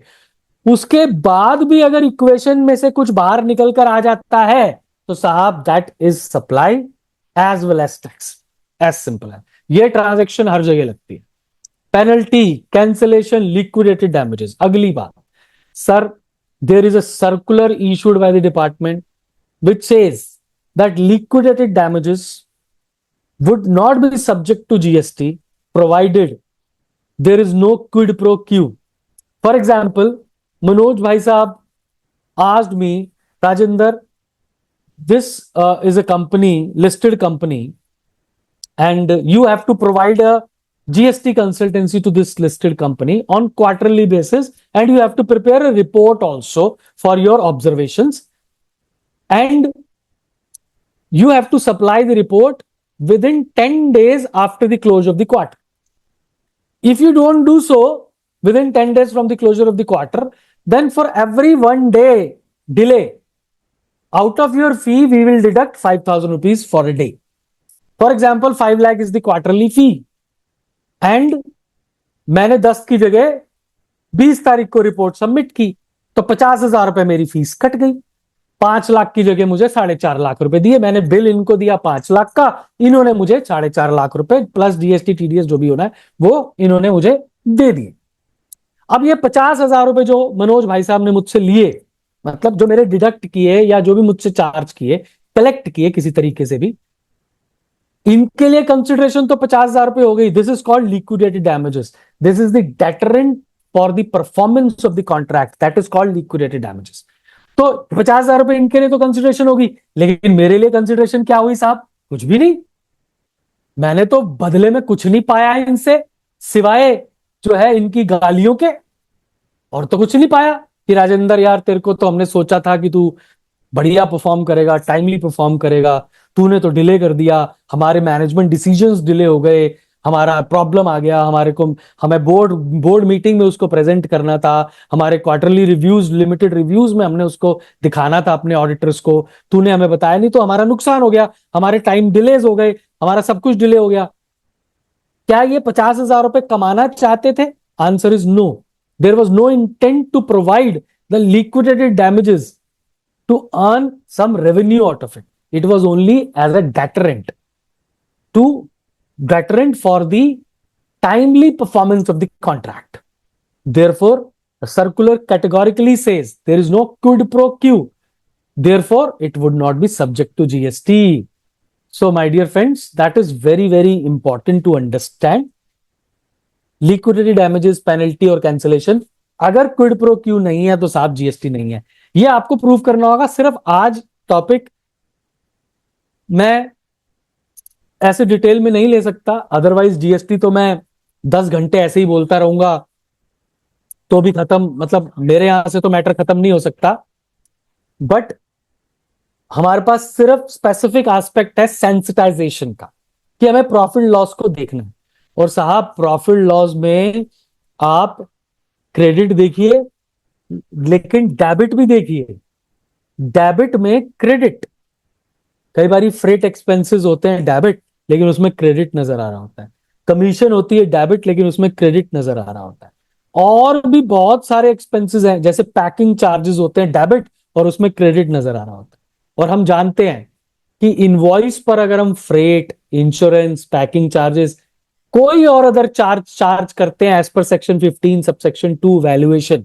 उसके बाद भी अगर इक्वेशन में से कुछ बाहर निकल कर आ जाता है तो साहब that is supply as well as tax. As simple है. ये ट्रांजेक्शन हर जगह लगती है. Penalty, cancellation, liquidated damages. अगली बात, sir there is a circular issued by the department which says that liquidated damages would not be subject to GST provided there is no quid pro quo. For example, Manoj Bhai Saab asked me, Rajinder, this is a company, listed company, and you have to provide a GST consultancy to this listed company on quarterly basis, and you have to prepare a report also for your observations. And you have to supply the report within 10 days after the close of the quarter. If you don't do so within 10 days from the closure of the quarter, then for every 1 day delay, out of your fee, we will deduct 5,000 rupees for a day. For example, 5 lakh is the quarterly fee. And मैंने 10 की जगह 20 तारीख को report submit की, तो 50,000 रुपए मेरी fees cut गई. 5 लाख की जगह मुझे 4.5 लाख रुपए दिए. मैंने बिल इनको दिया 5 लाख का, इन्होंने मुझे 4.5 लाख रुपए प्लस जीएसटी टीडीएस जो भी होना है वो इन्होंने मुझे दे दिए. अब ये 50,000 रुपए जो मनोज भाई साहब ने मुझसे लिए, मतलब जो मेरे डिडक्ट किए या जो भी मुझसे चार्ज किए, कलेक्ट किए किसी तरीके से भी, इनके लिए कंसिडरेशन तो 50,000 रुपए हो गई. This is called liquidated damages. This is the deterrent for the performance of the contract, that is called liquidated damages. तो 50,000 रुपए इनके लिए तो कंसिडरेशन होगी, लेकिन मेरे लिए कंसिडरेशन क्या हुई साहब? कुछ भी नहीं. मैंने तो बदले में कुछ नहीं पाया है इनसे, सिवाय जो है इनकी गालियों के, और तो कुछ नहीं पाया. कि राजेंद्र यार, तेरे को तो हमने सोचा था कि तू बढ़िया परफॉर्म करेगा, टाइमली परफॉर्म करेगा, तूने तो डिले कर दिया, हमारे मैनेजमेंट डिसीजंस डिले हो गए, हमारा प्रॉब्लम आ गया, हमें बोर्ड मीटिंग में उसको प्रेजेंट करना था, हमारे क्वार्टरली रिव्यूज, लिमिटेड रिव्यूज में हमने उसको दिखाना था अपने ऑडिटर्स को, तूने हमें बताया नहीं, तो हमारा नुकसान हो गया, हमारे टाइम डिलेज हो गए, हमारा सब कुछ डिले हो गया. क्या ये 50,000 रुपए कमाना चाहते थे? Answer is no. There was no intent to provide the liquidated damages to earn some revenue out of it. It was only as a deterrent for the timely performance of the contract. Therefore, the circular categorically says there is no quid pro quo. Therefore, it would not be subject to GST. So, my dear friends, that is very, very important to understand. Liquidated damages, penalty और cancellation, अगर quid pro Q नहीं है तो साहब GST नहीं है. ये आपको प्रूव करना होगा. सिर्फ आज टॉपिक मैं ऐसे डिटेल में नहीं ले सकता, अदरवाइज जीएसटी तो मैं 10 घंटे ऐसे ही बोलता रहूंगा तो भी खत्म, मतलब मेरे यहां से तो मैटर खत्म नहीं हो सकता. बट हमारे पास सिर्फ स्पेसिफिक एस्पेक्ट है सेंसिटाइजेशन का, कि हमें प्रॉफिट लॉस को देखना है. और साहब प्रॉफिट लॉस में आप क्रेडिट देखिए, लेकिन डेबिट भी देखिए. डेबिट में क्रेडिट, कई बार फ्रेट एक्सपेंसेस होते हैं डेबिट, लेकिन उसमें क्रेडिट नजर आ रहा होता है. कमीशन होती है डेबिट, लेकिन उसमें क्रेडिट नजर आ रहा होता है. और भी बहुत सारे एक्सपेंसेस हैं, जैसे पैकिंग चार्जेस होते हैं डेबिट, और उसमें क्रेडिट नजर आ रहा होता है. और हम जानते हैं कि इनवॉइस पर अगर हम फ्रेट, इंश्योरेंस, पैकिंग चार्जेस, कोई और अदर चार्ज करते हैं as per section 15 subsection 2 valuation,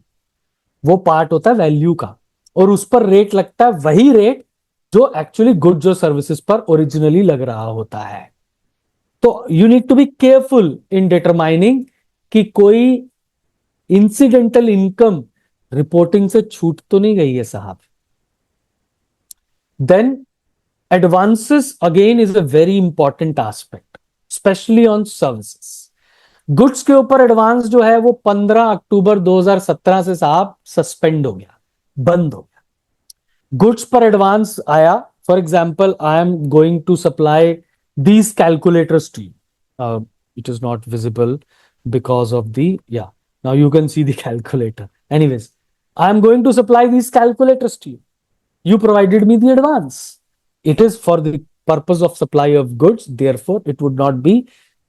वो पार्ट होता है वैल्यू का, और उस पर रेट लगता है वही रेट जो एक्चुअली गुड्स और सर्विसेज पर ओरिजिनली लग रहा होता है। तो you need to be careful in determining कि कोई इंसिडेंटल इनकम रिपोर्टिंग से छूट तो नहीं गई है साहब। Then advances again is a very important aspect, specially on services. Goods के ऊपर एडवांस जो है वो 15 अक्टूबर 2017 से साहब सस्पेंड हो गया, बंद हो गया। गुड्स पर एडवांस आया, for example I am going to supply these calculators to you. It is not visible because of the, yeah, now you can see the calculator. Anyways, I am going to supply these calculators to you. You provided me the advance. It is for the purpose of supply of goods, therefore it would not be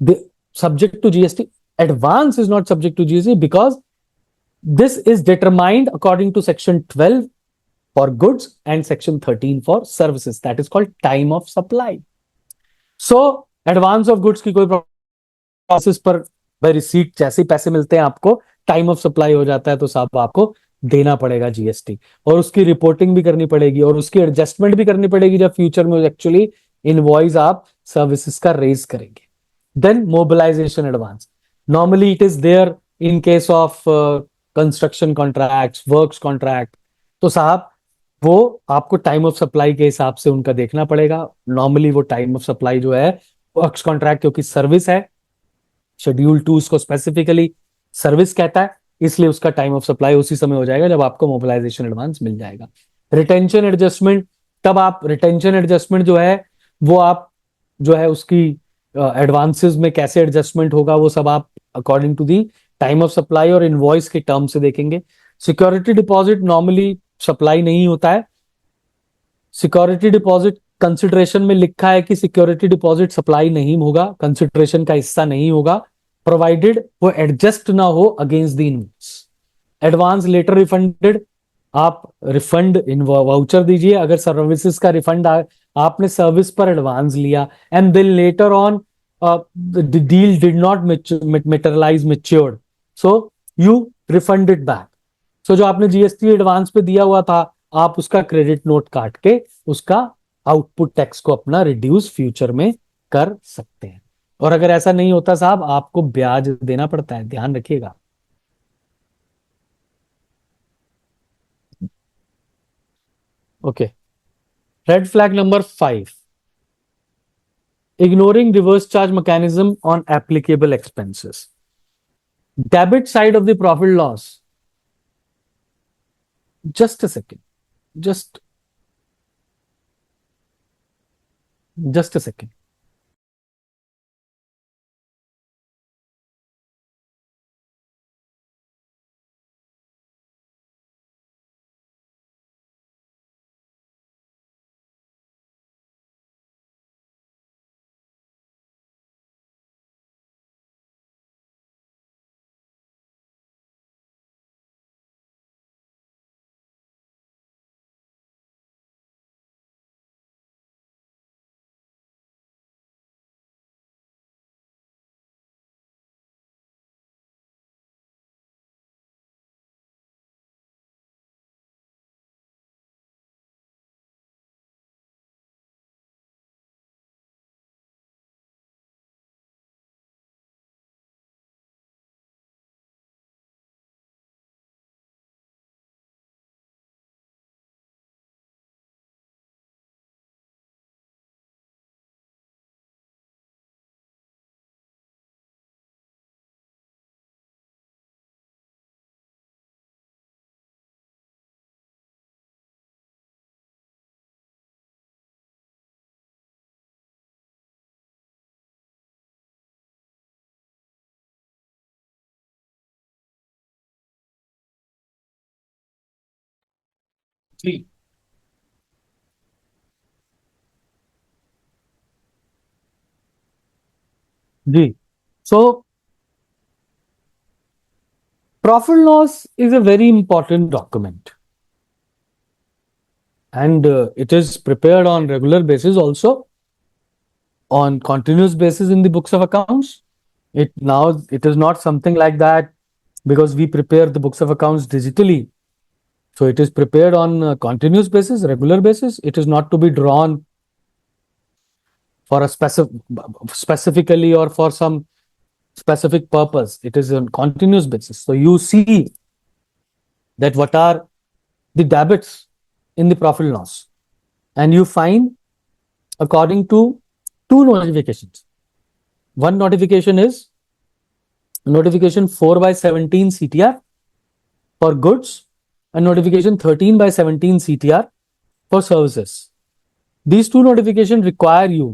the subject to GST. Advance is not subject to GST because this is determined according to section 12 for goods and section 13 for services. That is called time of supply. So advance of goods की कोई process पर bye receipt जैसे पैसे मिलते हैं आपको, time of supply हो जाता है तो साहब आपको देना पड़ेगा जीएसटी, और उसकी रिपोर्टिंग भी करनी पड़ेगी और उसकी एडजस्टमेंट भी करनी पड़ेगी जब फ्यूचर में एक्चुअली इनवॉइस आप सर्विसेज का रेज करेंगे। Then mobilisation advance, normally it is there in case of construction contracts, works contract, तो साहब वो आपको टाइम ऑफ सप्लाई के हिसाब से उनका देखना पड़ेगा। नॉर्मली वो टाइम ऑफ सप्लाई जो है वर्क्स कॉन्ट्रैक्ट क्योंकि सर्विस है, शेड्यूल 2 उसको स्पेसिफिकली सर्विस कहता है, इसलिए उसका टाइम ऑफ सप्लाई उसी समय हो जाएगा जब आपको मोबिलाइजेशन एडवांस मिल जाएगा। रिटेंशन एडजस्टमेंट, तब आप रिटेंशन एडजस्टमेंट जो है वो आप जो है उसकी एडवांसेस में कैसे एडजस्टमेंट होगा वो सब आप according to the time of supply और इनवॉइस के टर्म से देखेंगे। सिक्योरिटी डिपॉजिट नॉर्मली सप्लाई नहीं होता है। सिक्योरिटी डिपॉजिट कंसिडरेशन में लिखा है कि सिक्योरिटी डिपॉजिट सप्लाई नहीं होगा, कंसिडरेशन का हिस्सा नहीं होगा, प्रोवाइडेड वो एडजस्ट ना हो against the invoice. Advance later refunded, आप रिफंड इन वाउचर दीजिए अगर सर्विसेज का रिफंड आपने सर्विस पर एडवांस लिया and then later on the deal did not materialize matured, so you refund it back. So जो आपने जीएसटी एडवांस पे दिया हुआ था आप उसका क्रेडिट नोट काट के उसका आउटपुट टैक्स को अपना रिड्यूस फ्यूचर में कर सकते हैं। और अगर ऐसा नहीं होता साहब आपको ब्याज देना पड़ता है, ध्यान रखिएगा। Okay, red flag number 5, ignoring reverse charge mechanism on applicable expenses. Debit side of the profit loss, just a second, just a second. जी जी, so profit loss is a very important document and it is prepared on regular basis, also on continuous basis in the books of accounts. It is not something like that because we prepare the books of accounts digitally. So it is prepared on a continuous basis, regular basis. It is not to be drawn for a specifically or for some specific purpose. It is on continuous basis. So you see that what are the debits in the profit and loss, and you find according to two notifications. One notification is notification 4/17 CTR for goods and notification 13/17 CTR for services. These two notifications require you,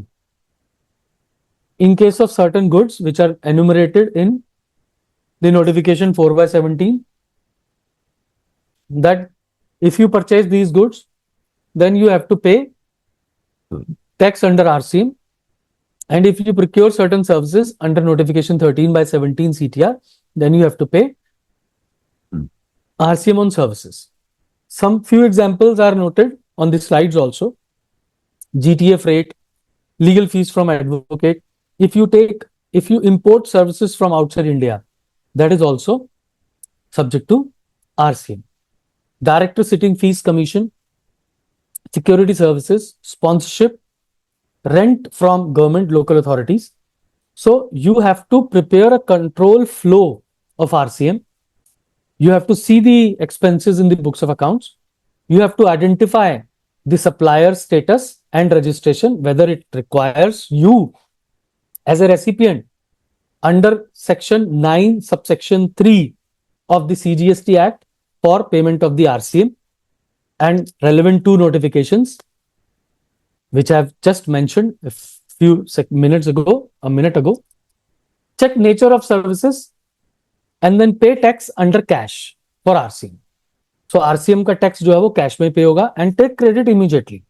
in case of certain goods which are enumerated in the notification 4/17, that if you purchase these goods, then you have to pay tax under RCM. And if you procure certain services under notification 13/17 CTR, then you have to pay RCM on services. Some few examples are noted on the slides also. GTF rate, legal fees from advocate. If you import services from outside India, that is also subject to RCM. Director sitting fees commission, security services, sponsorship, rent from government, local authorities. So you have to prepare a control flow of RCM. You have to see the expenses in the books of accounts. You have to identify the supplier status and registration, whether it requires you as a recipient under section 9 subsection 3 of the CGST Act for payment of the RCM, and relevant two notifications which I have just mentioned a minute ago. Check nature of services and then pay tax under cash for RCM. So RCM का tax जो है वो cash में pay होगा and take credit immediately.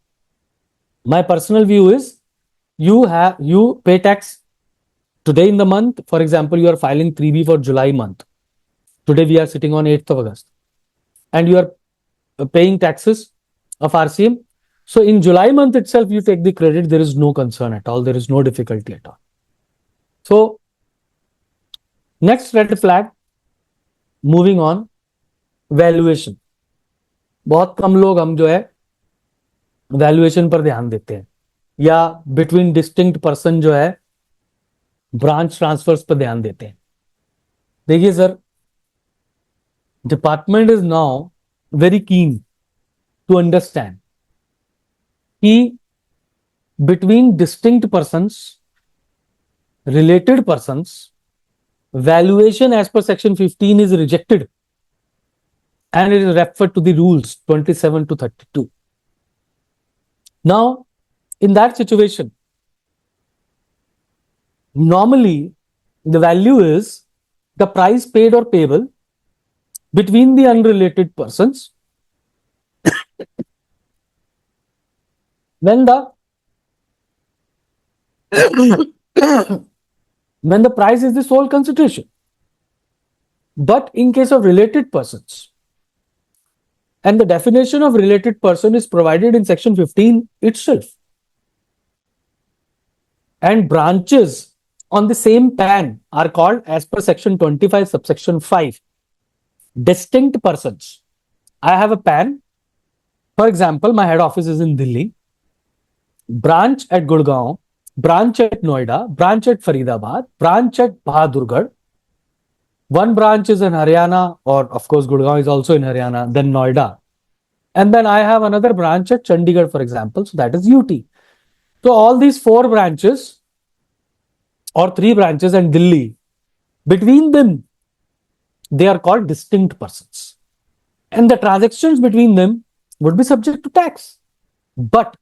My personal view is you pay tax today in the month. For example, you are filing 3B for July month. Today we are sitting on 8th of August and you are paying taxes of RCM. So in July month itself, you take the credit. There is no concern at all. There is no difficulty at all. So next red flag, moving on, valuation. बहुत कम लोग हम जो है valuation पर ध्यान देते हैं, या बिटवीन डिस्टिंक्ट पर्सन जो है ब्रांच ट्रांसफर्स पर ध्यान देते हैं. देखिए sir, department is now very keen to understand कि between distinct persons, related persons, valuation as per section 15 is rejected and it is referred to the rules 27 to 32. Now, in that situation, normally the value is the price paid or payable between the unrelated persons when the when the price is the sole consideration. But in case of related persons, and the definition of related person is provided in section 15 itself, and branches on the same PAN are called as per section 25 subsection 5 distinct persons. I have a PAN. For example, my head office is in Delhi, branch at Gurgaon, branch at Noida, branch at Faridabad, branch at Bahadurgarh. One branch is in Haryana, or of course Gurgaon is also in Haryana, then Noida. And then I have another branch at Chandigarh, for example, so that is UT. So all these four branches or three branches and Delhi, between them, they are called distinct persons. And the transactions between them would be subject to tax. But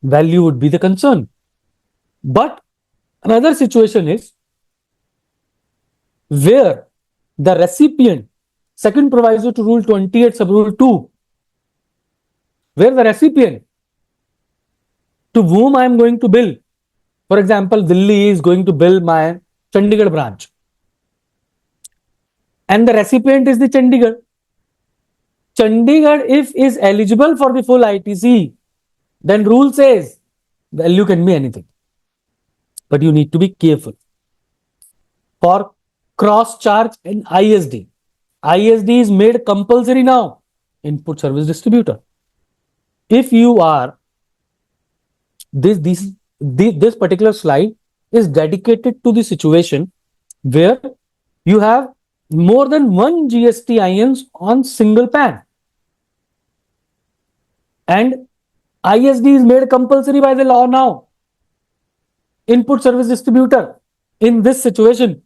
value would be the concern. But another situation is where the recipient, second proviso to rule 28 sub rule 2, where the recipient to whom I am going to bill, for example, Delhi is going to bill my Chandigarh branch, and the recipient is the Chandigarh. Chandigarh, if is eligible for the full ITC, then rule says value can be anything. But you need to be careful. For cross charge and ISD, ISD is made compulsory now. input service distributor. If you are this particular slide is dedicated to the situation where you have more than one GSTINs on single PAN, and ISD is made compulsory by the law now. Input service distributor in this situation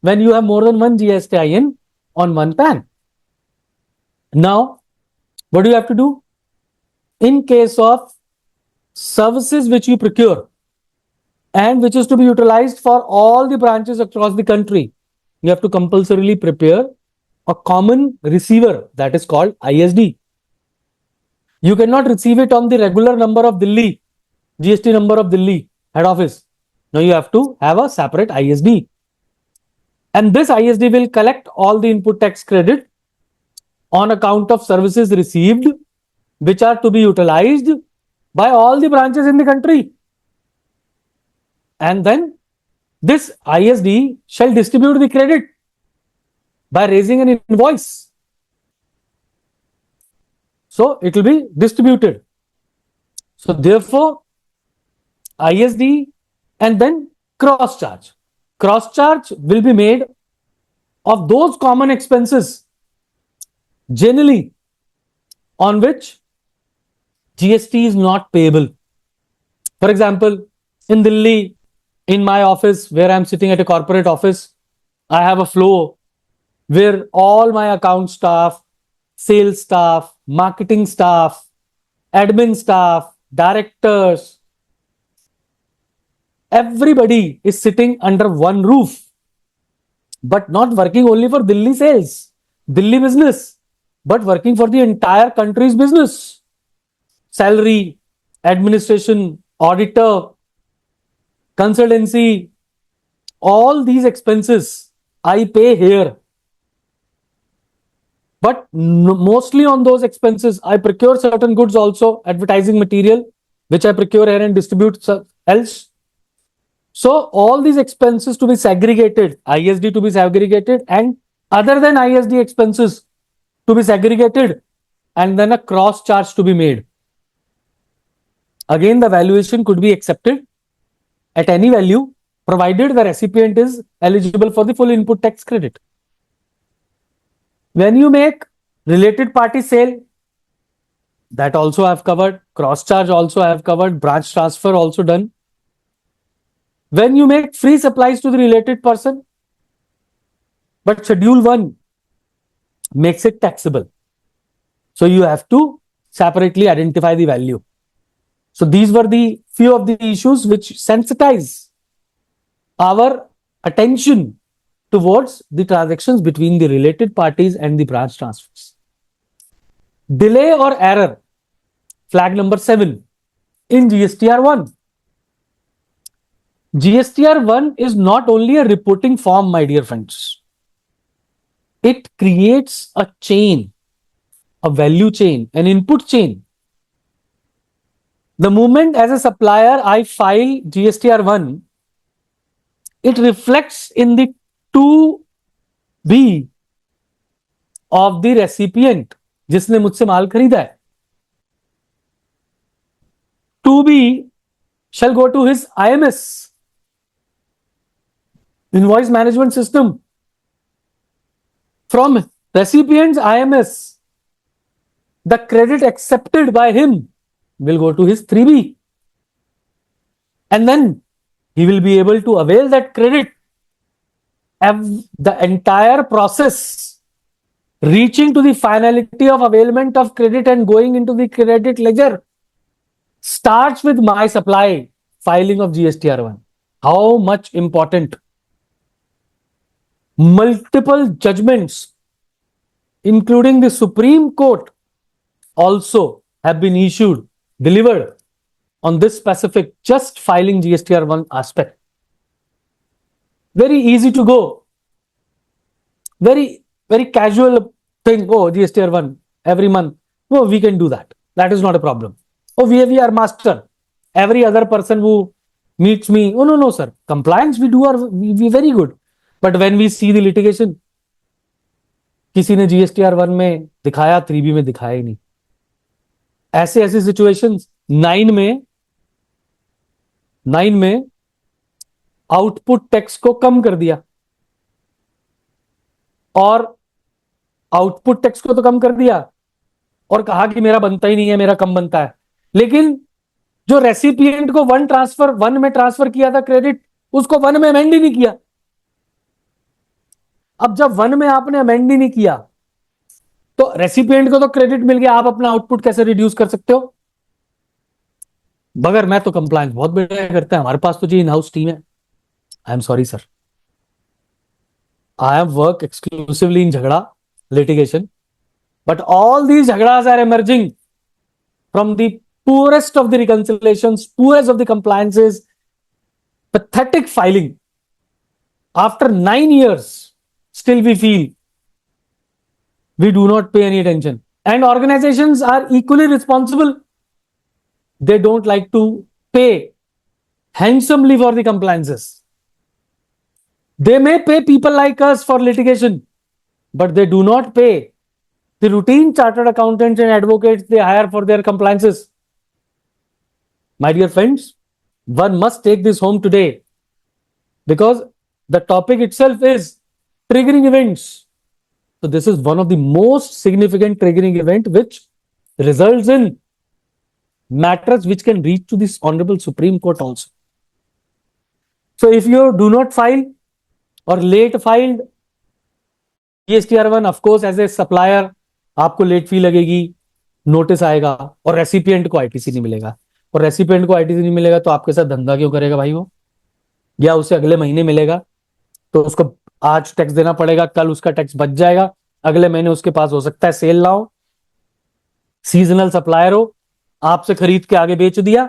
when you have more than one GSTIN on one PAN. Now, what do you have to do? In case of services which you procure and which is to be utilized for all the branches across the country, you have to compulsorily prepare a common receiver that is called ISD. You cannot receive it on the regular number of Delhi, GST number of Delhi head office. Now you have to have a separate ISD. And this ISD will collect all the input tax credit on account of services received which are to be utilized by all the branches in the country. And then this ISD shall distribute the credit by raising an invoice. So it will be distributed. So therefore, ISD and then cross charge. Cross charge will be made of those common expenses generally on which GST is not payable. For example, in Delhi, in my office where I'm sitting at a corporate office, I have a flow where all my account staff, sales staff, marketing staff, admin staff, directors, everybody is sitting under one roof, but not working only for Delhi sales, Delhi business, but working for the entire country's business. Salary, administration, auditor, consultancy, all these expenses I pay here. But mostly on those expenses, I procure certain goods also, advertising material, which I procure here and distribute else. So all these expenses to be segregated, ISD to be segregated, and other than ISD expenses to be segregated, and then a cross charge to be made. Again, the valuation could be accepted at any value, provided the recipient is eligible for the full input tax credit. When you make related party sale, that also I have covered, cross charge also I have covered, branch transfer also done. When you make free supplies to the related person, but Schedule 1 makes it taxable. So you have to separately identify the value. So these were the few of the issues which sensitize our attention towards the transactions between the related parties and the branch transfers. Delay or error, flag number 7 in GSTR1. GSTR1 is not only a reporting form, my dear friends. It creates a chain, a value chain, an input chain. The moment as a supplier I file GSTR1, it reflects in the 2B of the recipient जिसने मुझसे माल खरीदा है. 2B shall go to his IMS, invoice management system. From recipient's IMS, the credit accepted by him will go to his 3B, and then he will be able to avail that credit. The entire process reaching to the finality of availment of credit and going into the credit ledger starts with my supply filing of GSTR1. How much important? Multiple judgments, including the Supreme Court, also have been issued, delivered on this specific just filing GSTR1 aspect. Very easy to go. Very casual thing. Oh, GSTR1 every month. No, we can do that. That is not a problem. Oh, we are master. Every other person who meets me, oh, no, sir. Compliance we do are we very good. But when we see the litigation, किसी ने GSTR 1 में दिखाया, 3B में दिखाया ही नहीं। ऐसे ऐसे situations 9 में आउटपुट टैक्स को कम कर दिया, और आउटपुट टैक्स को तो कम कर दिया और कहा कि मेरा बनता ही नहीं है, मेरा कम बनता है। लेकिन जो रेसिपिएंट को 1 में ट्रांसफर किया था क्रेडिट, उसको 1 में अमेंड ही नहीं किया। अब जब 1 में आपने अमेंड ही नहीं किया तो रेसिपिएंट को तो क्रेडिट मिल गया, आप अपना आउटपुट कैसे रिड्यूस कर सकते हो? मगर मैं तो कंप्लायंस बहुत बढ़िया करता है, हमारे पास तो जी इन हाउस टीम है। I am sorry sir, I have work exclusively in झगड़ा litigation, but all these jhagdas are emerging from the poorest of the reconciliations, poorest of the compliances, pathetic filing. After 9 years, still we feel we do not pay any attention. And organizations are equally responsible. They don't like to pay handsomely for the compliances. They may pay people like us for litigation, but they do not pay the routine chartered accountants and advocates they hire for their compliances. My dear friends, one must take this home today, because the topic itself is triggering events. So this is one of the most significant triggering event which results in matters which can reach to this honorable Supreme Court also. So if you do not file or late filed GSTR 1, of course as a supplier आपको late fee लगेगी, notice आएगा, और recipient को ITC नहीं मिलेगा। और recipient को ITC नहीं मिलेगा तो आपके साथ धंधा क्यों करेगा भाई वो? या उसे अगले महीने मिलेगा तो उसको आज टैक्स देना पड़ेगा, कल उसका टैक्स बच जाएगा, अगले महीने उसके पास हो सकता है सेल ना हो, सीजनल सप्लायर हो, आपसे खरीद के आगे बेच दिया,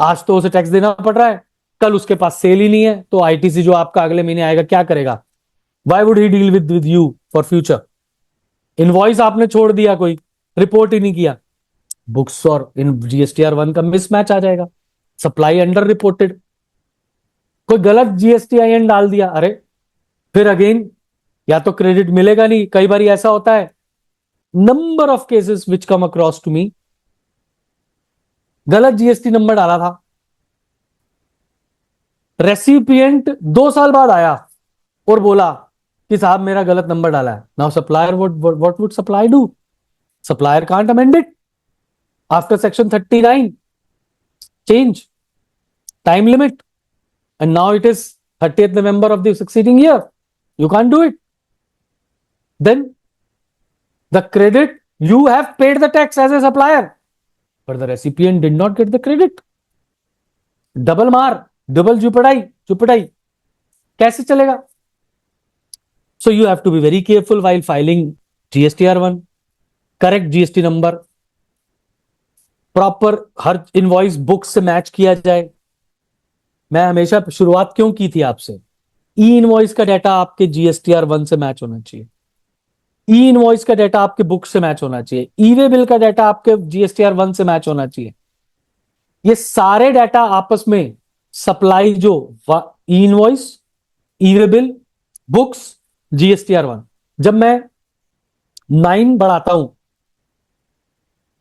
आज तो उसे टैक्स देना पड़ रहा है, कल उसके पास सेल ही नहीं है, तो आईटीसी जो आपका अगले महीने आएगा क्या करेगा? Why would he deal with you for future? Invoice आपने छोड़ दिया, कोई रिपोर्ट ही नहीं किया, बुक्स और इन GSTR 1 का मिसमैच आ जाएगा, सप्लाई अंडर रिपोर्टेड, कोई गलत GSTIN डाल दिया, अरे फिर अगेन या तो क्रेडिट मिलेगा नहीं। कई बार ऐसा होता है, number of cases which come across to me, गलत GST नंबर डाला था, रेसिपिएंट 2 साल बाद आया और बोला कि साहब मेरा गलत नंबर डाला है। Now supplier what would supply do? Supplier can't amend it after section 39 change time limit, and now it is 30th November of the succeeding year. You can't do it. Then the credit, you have paid the tax as a supplier, but the recipient did not get the credit. Double मार, double चुपड़ाई कैसे चलेगा? So you have to be very careful while filing GSTR 1, correct GST number, proper her invoice book से match किया जाए। मैं हमेशा शुरुआत क्यों की थी आपसे, ई इनवॉइस का डाटा आपके GSTR 1 से मैच होना चाहिए, ई इनवॉइस का डाटा आपके बुक से मैच होना चाहिए, ई वे बिल का डाटा आपके GSTR 1 से मैच होना चाहिए। ये सारे डाटा आपस में सप्लाई, जो ई इनवॉइस, ई वे बिल, बुक्स, GSTR 1, जब मैं 9 बढ़ाता हूं,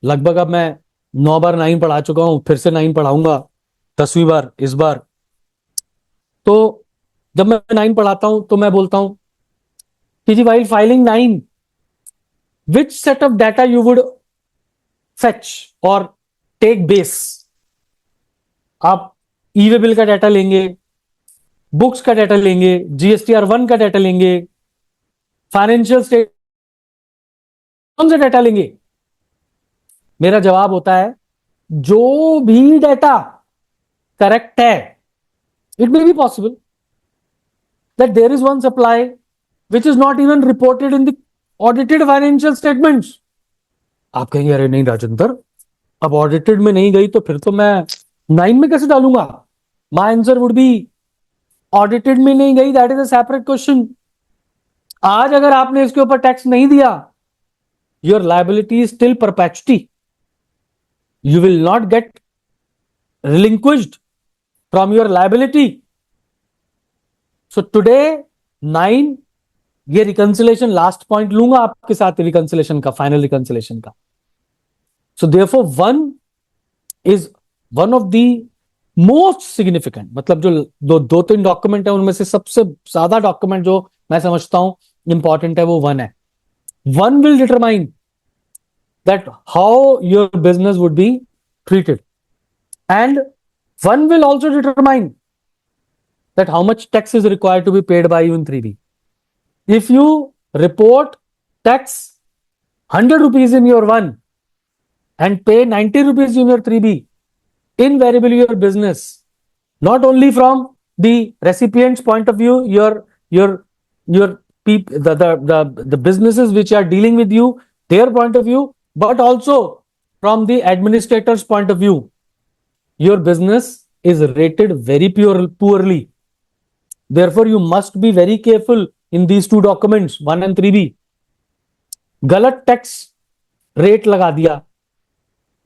लगभग अब मैं 9 बार 9 पढ़ा चुका हूं, फिर से 9 पढ़ाऊंगा 10वीं बार इस बार। तो जब मैं 9 पढ़ाता हूं तो मैं बोलता हूं कि जी while filing 9, which set of data you would fetch or take base? आप ई वे बिल का डाटा लेंगे, बुक्स का डाटा लेंगे, GSTR 1 का डाटा लेंगे, फाइनेंशियल स्टेट, कौन सा डाटा लेंगे? मेरा जवाब होता है जो भी डाटा करेक्ट है। It may be possible that there is one supply which is not even reported in the audited financial statements. आप कहेंगे अरे नहीं राजेंद्र, अब ऑडिटेड में नहीं गई तो फिर तो मैं 9 में कैसे डालूंगा? My answer would be audited में नहीं गई, that is a separate question. आज अगर आपने इसके ऊपर टैक्स नहीं दिया, your liability is still perpetuity, you will not get relinquished from your liability. So today 9 ये रिकंसिलेशन लास्ट पॉइंट लूंगा आपके साथ, रिकंसिलेशन का, फाइनल रिकंसिलेशन का. So therefore one is one of the most significant, मतलब जो दो तीन डॉक्यूमेंट है उनमें से सबसे ज्यादा डॉक्यूमेंट जो मैं समझता हूं इंपॉर्टेंट है वो वन है. One will determine that how your business would be treated, and one will also determine that how much tax is required to be paid by you in 3B. If you report tax 100 rupees in your one and pay 90 rupees in your 3B, invariably your business, not only from the recipient's point of view, your the businesses which are dealing with you, their point of view, but also from the administrator's point of view, your business is rated very poorly. Therefore you must be very careful in these two documents 1 and 3B. गलत tax rate लगा दिया,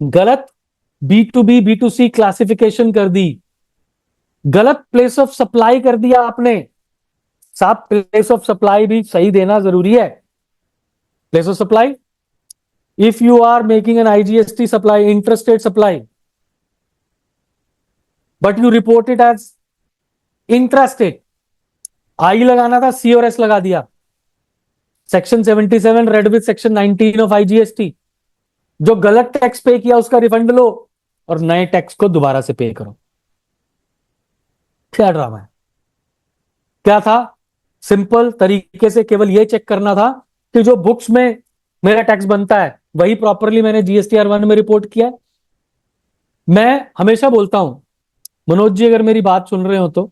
गलत B2B B2C classification कर दी, गलत place of supply कर दिया आपने. साहब प्लेस ऑफ सप्लाई भी सही देना जरूरी है. Place of supply, if you are making an IGST supply, interstate supply, but you report it as intrastate, I लगाना था C और S लगा दिया. Section 77 read with section 19 of IGST. जो गलत टैक्स पे किया उसका रिफंड लो और नए टैक्स को दोबारा से पे करो. क्या ड्रामा है, क्या था? सिंपल तरीके से केवल ये चेक करना था कि जो बुक्स में मेरा टैक्स बनता है वही प्रॉपरली मैंने GSTR1 में रिपोर्ट किया है. मैं हमेशा बोलता हूं, मनोज जी अगर मेरी बात सुन रहे हो तो,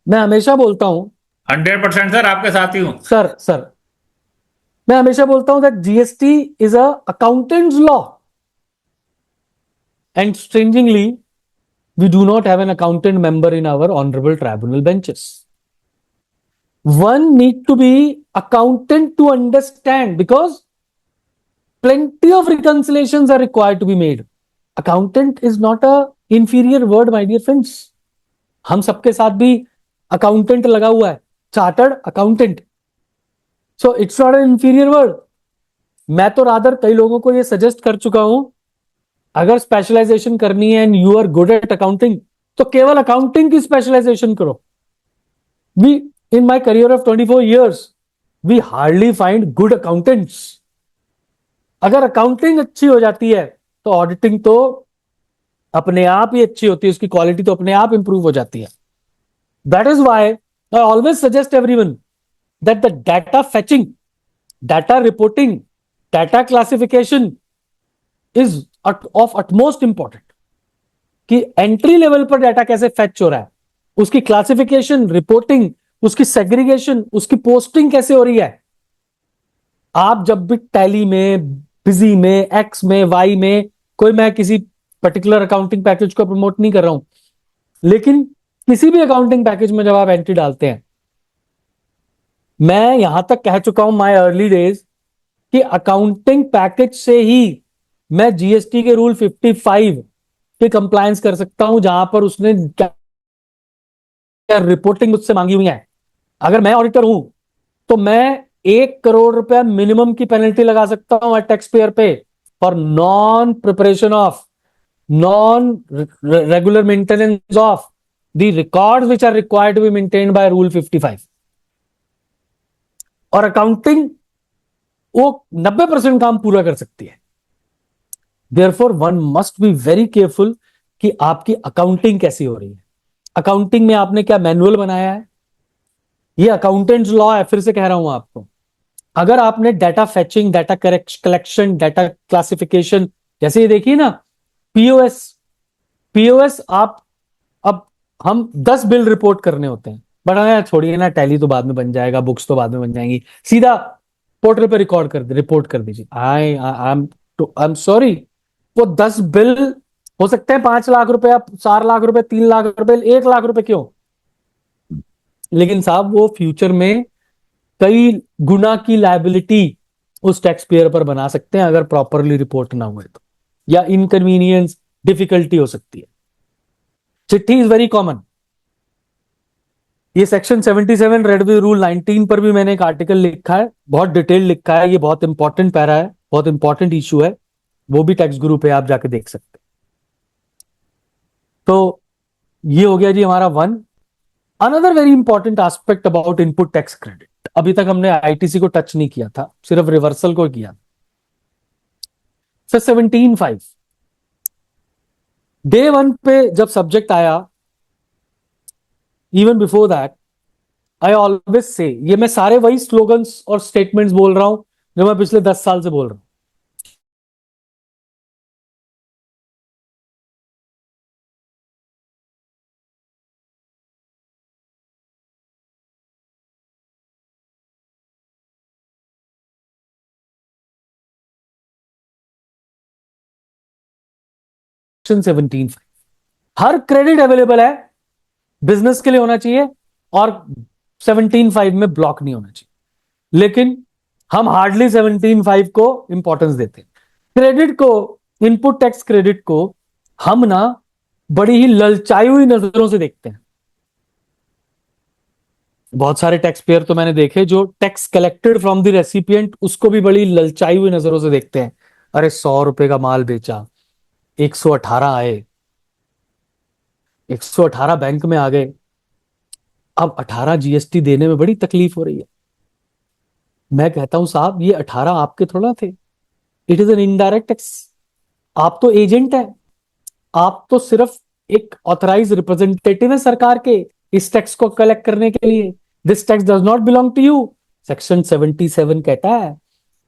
मैं हमेशा बोलता हूं 100% सर, आपके साथ ही हूं. सर मैं हमेशा बोलता हूं that GST is a accountants law, and strangely we do not have an accountant member in our honorable tribunal benches. One need to be accountant to understand, because plenty of reconciliations are required to be made. Accountant is not a inferior word, my dear friends. हम सबके साथ भी accountant लगा हुआ है, chartered accountant. So it's not an inferior word. मैं तो rather कई लोगों को ये सजेस्ट कर चुका हूं, अगर स्पेशलाइजेशन करनी है and you are good at accounting तो केवल अकाउंटिंग की स्पेशलाइजेशन करो. We in my career of 24 years वी हार्डली फाइंड गुड अकाउंटेंट्स. अगर अकाउंटिंग अच्छी हो जाती है तो ऑडिटिंग तो अपने आप ही अच्छी होती है, उसकी क्वालिटी तो अपने आप इंप्रूव हो जाती है. That is why I always suggest everyone that the data fetching, data reporting, data classification is of utmost important. कि एंट्री लेवल पर डाटा कैसे फेच हो रहा है, उसकी क्लासिफिकेशन, रिपोर्टिंग, उसकी सेग्रीगेशन, उसकी पोस्टिंग कैसे हो रही है. आप जब भी टैली में, बिजी में, एक्स में, वाई में, कोई मैं किसी पर्टिकुलर अकाउंटिंग पैकेज को प्रमोट नहीं कर रहा हूं, लेकिन किसी भी अकाउंटिंग पैकेज में जब आप एंट्री डालते हैं, मैं यहां तक कह चुका हूं माय अर्ली डेज कि अकाउंटिंग पैकेज से ही मैं GST के रूल 55 के कंप्लायंस कर सकता हूं, जहां पर उसने क्या रिपोर्टिंग मुझसे मांगी हुई है. अगर मैं ऑडिटर हूं तो मैं 1 करोड़ रुपया मिनिमम की पेनल्टी लगा सकता हूं टैक्स पेयर पे for non preparation of, non regular maintenance of the records which are required to be maintained by rule 55. और अकाउंटिंग वो 90% काम पूरा कर सकती है. Therefore, one must be very careful कि आपकी अकाउंटिंग कैसी हो रही है. अकाउंटिंग में आपने क्या मैनुअल बनाया है, ये अकाउंटेंट्स लॉ है, फिर से कह रहा हूं आपको. अगर आपने data fetching, data collection, data classification, जैसे ये देखिए ना, पीओएस आप, अब हम 10 बिल रिपोर्ट करने होते हैं, बट छोड़िए ना, टैली तो बाद में बन जाएगा, बुक्स तो बाद में बन जाएंगी, सीधा पोर्टल पे रिपोर्ट कर दीजिए. आई एम सॉरी, वो 10 बिल हो सकते हैं 5 लाख रुपए, 4 लाख रुपए, 3 लाख रुपए, 1 लाख रुपए, क्यों, लेकिन साहब वो फ्यूचर में कई गुना की लायबिलिटी उस टैक्स पेयर पर बना सकते हैं अगर प्रॉपरली रिपोर्ट ना हुए तो, या इनकन्वीनियंस, डिफिकल्टी हो सकती है. चिट्ठी इज वेरी कॉमन. ये सेक्शन 77 रेडवी रूल 19 पर भी मैंने एक आर्टिकल लिखा है, बहुत डिटेल लिखा है, ये बहुत इंपॉर्टेंट पैरा है, बहुत इंपॉर्टेंट इशू है, वो भी टेक्स्ट गुरु पे आप जाके देख सकते हैं। तो ये हो गया जी हमारा one. Another very important aspect about input tax credit, अभी तक हमने आईटीसी को टच नहीं किया था, सिर्फ रिवर्सल को किया। फिर 17.5 डे वन पे जब सब्जेक्ट आया, even before that I always say, ये मैं सारे वही स्लोगन्स और स्टेटमेंट्स बोल रहा हूं जो मैं पिछले 10 साल से बोल रहा हूं। सेक्शन 17 हर क्रेडिट अवेलेबल है, बिजनेस के लिए होना चाहिए, और 17.5 में ब्लॉक नहीं होना चाहिए। लेकिन हम हार्डली 17.5 को इंपॉर्टेंस देते हैं। क्रेडिट को, इनपुट टैक्स क्रेडिट को हम ना बड़ी ही ललचाई हुई नजरों से देखते हैं। बहुत सारे टैक्स पेयर तो मैंने देखे जो tax collected from the recipient उसको भी बड़ी ललचाई हुई नजरों से देखते हैं। अरे 100 रुपए का माल बेचा, 118 आए, 118 बैंक में आ गए, अब 18 जीएसटी देने में बड़ी तकलीफ हो रही है। मैं कहता हूं साहब ये 18 आपके थोड़ा थे, it is an indirect tax. आप तो एजेंट है, आप तो सिर्फ एक ऑथराइज रिप्रेजेंटेटिव है सरकार के इस टैक्स को कलेक्ट करने के लिए। This tax does not belong to you. Section 77 कहता है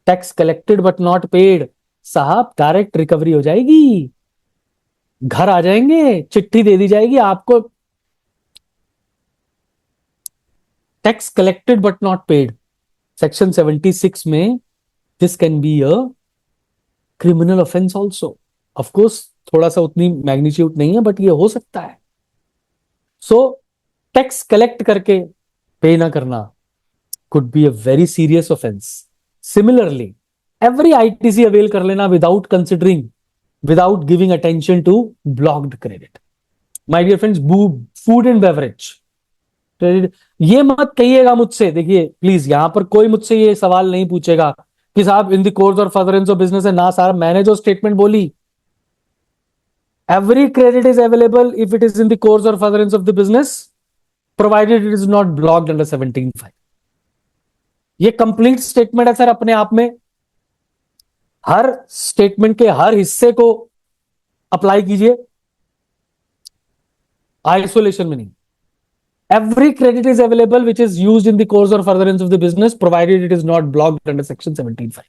tax collected but not paid, साहब डायरेक्ट रिकवरी हो जाएगी, घर आ जाएंगे, चिट्ठी दे दी जाएगी आपको। Tax collected but not paid, section 76 में this can be a criminal offence also. Of course थोड़ा सा उतनी मैग्नीट्यूड नहीं है बट ये हो सकता है। सो टैक्स कलेक्ट करके पे ना करना could be a very serious offense. Similarly, every ITC avail कर लेना without considering, without giving attention to blocked credit. My dear friends, food and beverage credit, ये मत कहिएगा मुझसे, देखिए प्लीज यहां पर कोई मुझसे ये सवाल नहीं पूछेगा कि साहब इन the course or furtherance of business है ना। साहब मैंने जो स्टेटमेंट बोली, every credit is available if it is in the course or furtherance of the business provided it is not blocked under 17.5। ये कंप्लीट स्टेटमेंट है सर अपने आप में, हर स्टेटमेंट के हर हिस्से को अप्लाई कीजिए, आइसोलेशन में नहीं। Every credit is available which is used in the course or furtherance of the business provided it is not blocked under section 17.5।